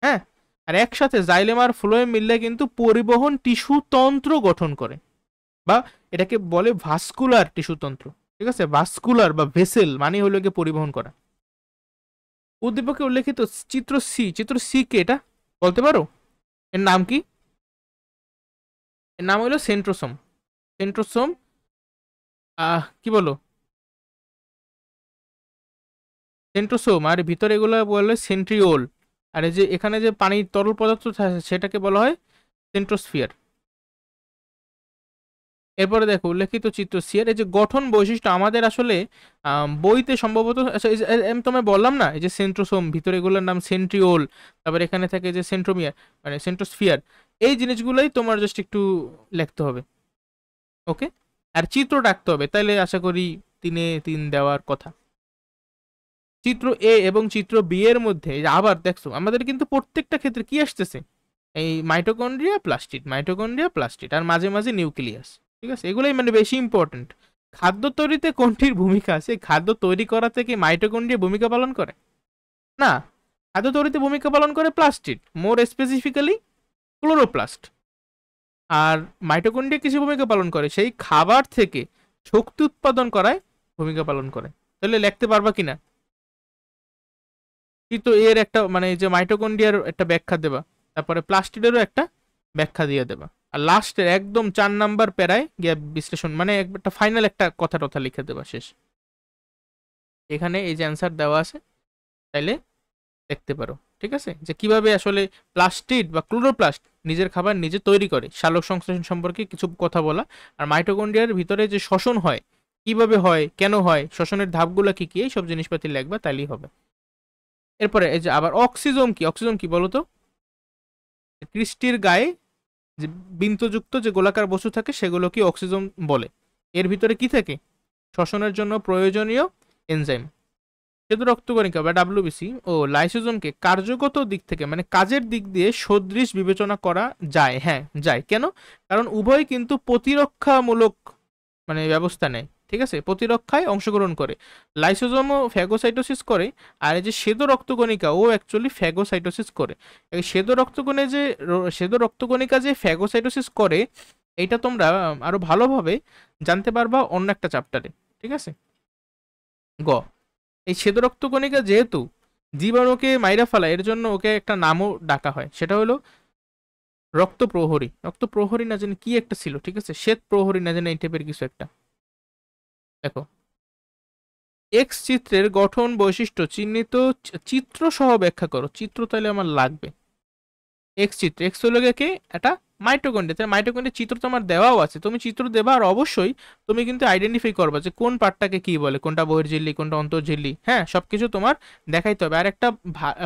হ্যাঁ, আর একসাথে জাইলেম আর ফ্লোয়েম মিললে কিন্তু পরিবহন টিস্যু তন্ত্র গঠন করে, বা এটাকে বলে ভাস্কুলার টিস্যু তন্ত্র। ঠিক আছে, ভাস্কুলার বা ভেসেল মানে হলো গিয়ে পরিবহন করা। উদ্দীপকে উল্লেখিত চিত্র সি কে এটা বলতে পারো? এর নাম কি? এর নাম হলো সেন্ট্রোসোম। সেন্ট্রোসোম কি বলো, সেন্ট্রোসোম, আর ভিতরে এগুলো বলে সেন্ট্রিওল। আর এই যে এখানে যে পানির তরল পদার্থ থাকে সেটাকে বলা হয় সেন্ট্রোস্ফিয়ার। এরপরে দেখো উল্লেখিত চিত্র সি এর এই যে গঠন বৈশিষ্ট্য আমাদের আসলে বইতে সম্ভবত, আচ্ছা আমি তোমায় বললাম না এই যে সেন্ট্রোসোম, ভিতরে এগুলোর নাম সেন্ট্রিওল, তারপর এখানে থাকে যে সেন্ট্রোমিয়ার মানে সেন্ট্রোস্ফিয়ার, এই জিনিসগুলোই তোমার জাস্ট একটু লিখতে হবে। ওকে, আর চিত্র রাখতে হবে, তাইলে আশা করি 3-3 দেওয়ার কথা। চিত্র এ এবং চিত্র বি এর মধ্যে আবার দেখছো আমাদের কিন্তু প্রত্যেকটা ক্ষেত্রে কি আসতেছে, এই মাইটোকন্ড্রিয়া প্লাস্টিড, মাইটোকন্ড্রিয়া প্লাস্টিড, আর মাঝে মাঝে নিউক্লিয়াস। ঠিক আছে, এগুলোই মানে বেশি ইম্পর্টেন্ট। খাদ্য তৈরিতে কোনটির ভূমিকা আছে? খাদ্য তৈরি করা থেকে মাইটোকন্ড্রিয়া ভূমিকা পালন করে না, খাদ্য তৈরিতে ভূমিকা পালন করে প্লাস্টিড, মোর স্পেসিফিক্যালি ক্লোরোপ্লাস্ট। আর মাইটোকন্ড্রিয়া কিছু ভূমিকা পালন করে, সেই খাবার থেকে শক্তি উৎপাদন করায় ভূমিকা পালন করে। তাহলে লিখতে পারবা কিনা? কিন্তু এর একটা মানে যে মাইটোকন্ড্রিয়ার একটা ব্যাখ্যা দেবা, তারপরে প্লাস্টিডেরও একটা ব্যাখ্যা দিয়ে দেবা, আর লাস্টের একদম 4 নাম্বার প্যারায় গিয়া বিশ্লেষণ মানে একটা ফাইনাল একটা কথা টথা লিখে দেবা শেষ। এখানে এই যে অ্যান্সার দেওয়া আছে, তাইলে দেখতে পারো। ঠিক আছে, যে কিভাবে আসলে প্লাস্টিড বা ক্লোরোপ্লাস্ট নিজের খাবার নিজে তৈরি করে, সালোক সংশ্লেষণ সম্পর্কে কিছু কথা বলা, আর মাইটোকন্ড্রিয়ার ভিতরে যে শ্বসন হয় কিভাবে হয়, কেন হয়, শ্বসনের ধাপগুলো কি কি, এই সব জিনিসপাতি লিখবা, তাইলেই হবে। এরপরে এই যে আবার অক্সিজম কি, অক্সিজম কি বলো তো? ক্রিস্টির গায়ে যে বিন্দুযুক্ত যে গোলাকার বস্তু থাকে সেগুলো কি অক্সিজম বলে। এর ভিতরে কি থাকে, শ্বসনের জন্য প্রয়োজনীয় এনজাইম। শ্বেত রক্তকণিকা বা ডাব্লিউবিসি ও লাইসোজোমকে কার্যগত দিক থেকে মানে কাজের দিক দিয়ে সদৃশ বিবেচনা করা যায়। হ্যাঁ যায়, কেন? কারণ উভয় কিন্তু প্রতিরক্ষামূলক মানে ব্যবস্থা নেয়। ঠিক আছে, প্রতিরক্ষায় অংশগ্রহণ করে। লাইসোজোমও ফ্যাগোসাইটোসিস করে, আর এই যে শ্বেত রক্তকণিকা ও অ্যাকচুয়ালি ফ্যাগোসাইটোসিস করে। এই শ্বেত রক্তকণিকা যে ফ্যাগোসাইটোসিস করে, এইটা তোমরা আরো ভালোভাবে জানতে পারবা অন্য একটা চ্যাপ্টারে। ঠিক আছে, গ এই শ্বেত রক্তকণিকা যেহেতু জীবাণুকে মাইরা ফেলা, এর জন্য ওকে একটা নামও ডাকা হয়, সেটা হলো রক্ত প্রহরী। রক্ত প্রহরী না জানি কি একটা ছিল, ঠিক আছে, শ্বেত প্রহরী না জানি এই টাইপের কিছু একটা। দেখো এক্স চিত্রের গঠন বৈশিষ্ট্য চিহ্নিত চিত্র সহ ব্যাখ্যা করো। চিত্র তাহলে আমার লাগবে। এক্স চিত্র, এক্স হলো কি এটা মাইটোকন্ড্রিয়া, তাই মাইটোকন্ড্রিয়ার চিত্র তো আমার দেওয়াও আছে, তুমি চিত্র দেবা, আর অবশ্যই তুমি কিন্তু আইডেন্টিফাই করবা যে কোন পার্টটাকে কি বলে, কোনটা বহির্ঝিল্লি কোনটা অন্তর্ঝিল্লি। হ্যাঁ, সবকিছু তোমার দেখাইতে হবে। আর একটা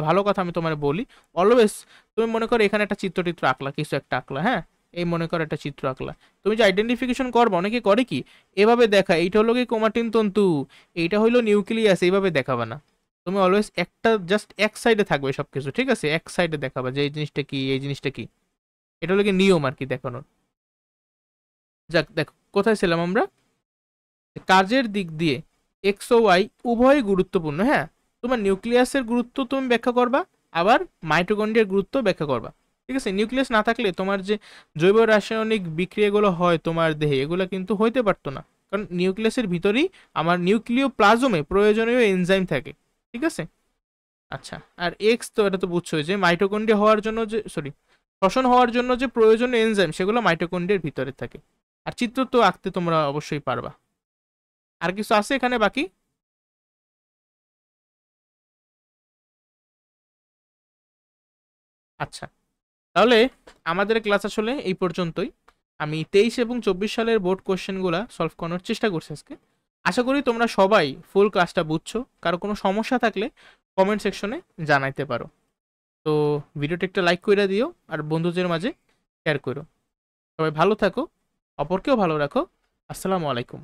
ভালো কথা আমি তোমার বলি, অলওয়েজ তুমি মনে করো এখানে একটা চিত্র আঁকলা, কিছু একটা আঁকলা, হ্যাঁ এই মনে করো একটা চিত্র আঁকলা, তুমি যে আইডেন্টিফিকেশন করবা, অনেকে করে কি এভাবে দেখা, এইটা হলো কি ক্রোমাটিন তন্তু, এইটা হলো নিউক্লিয়াস, এইভাবে দেখাবা না। তুমি অলওয়েজ একটা জাস্ট এক সাইডে থাকবে সবকিছু। ঠিক আছে, এক সাইডে দেখাবা যে এই জিনিসটা কি, এই জিনিসটা কি। এটা হলো কি নিয়ম আর কি দেখানোর। যাক দেখো কোথায় ছিলাম আমরা, কাজের দিক দিয়ে এক্স ও ওয়াই উভয়ই গুরুত্বপূর্ণ। হ্যাঁ, তোমার নিউক্লিয়াসের গুরুত্ব তুমি ব্যাখ্যা করবা, আবার মাইটোকন্ড্রিয়ার গুরুত্ব ব্যাখ্যা করবা। ঠিক আছে, নিউক্লিয়াস না থাকলে তোমার যে জৈব রাসায়নিক বিক্রিয়াগুলো হয় তোমার দেহে, এগুলো কিন্তু হইতে পারতো না, কারণ নিউক্লিয়াসের ভিতরেই আমার নিউক্লিয় প্লাজমে প্রয়োজনীয় এনজাইম থাকে। ঠিক আছে, আচ্ছা আর এক্স তো এটা তো বুঝছোই যে মাইটোকন্ড্রিয়া হওয়ার জন্য যে সরি শ্বসন হওয়ার জন্য যে প্রয়োজনীয় এনজাইম সেগুলো মাইটোকন্ড্রিয়ার ভিতরে থাকে। আর চিত্র তো আঁকতে তোমরা অবশ্যই পারবা। আর কিছু আছে এখানে বাকি? আচ্ছা, তাহলে আমাদের ক্লাস আসলে এই পর্যন্তই। আমি 23 এবং 24 সালের বোর্ড কোশ্চেনগুলো সলভ করানোর চেষ্টা করছি আজকে। আশা করি তোমরা সবাই ফুল ক্লাসটা বুঝছো। কারো কোনো সমস্যা থাকলে কমেন্ট সেকশনে জানাইতে পারো। তো ভিডিওটা একটা লাইক করে দিও আর বন্ধুদের মাঝে শেয়ার করো। সবাই ভালো থাকো, অপরকেও ভালো রাখো। আসসালামু আলাইকুম।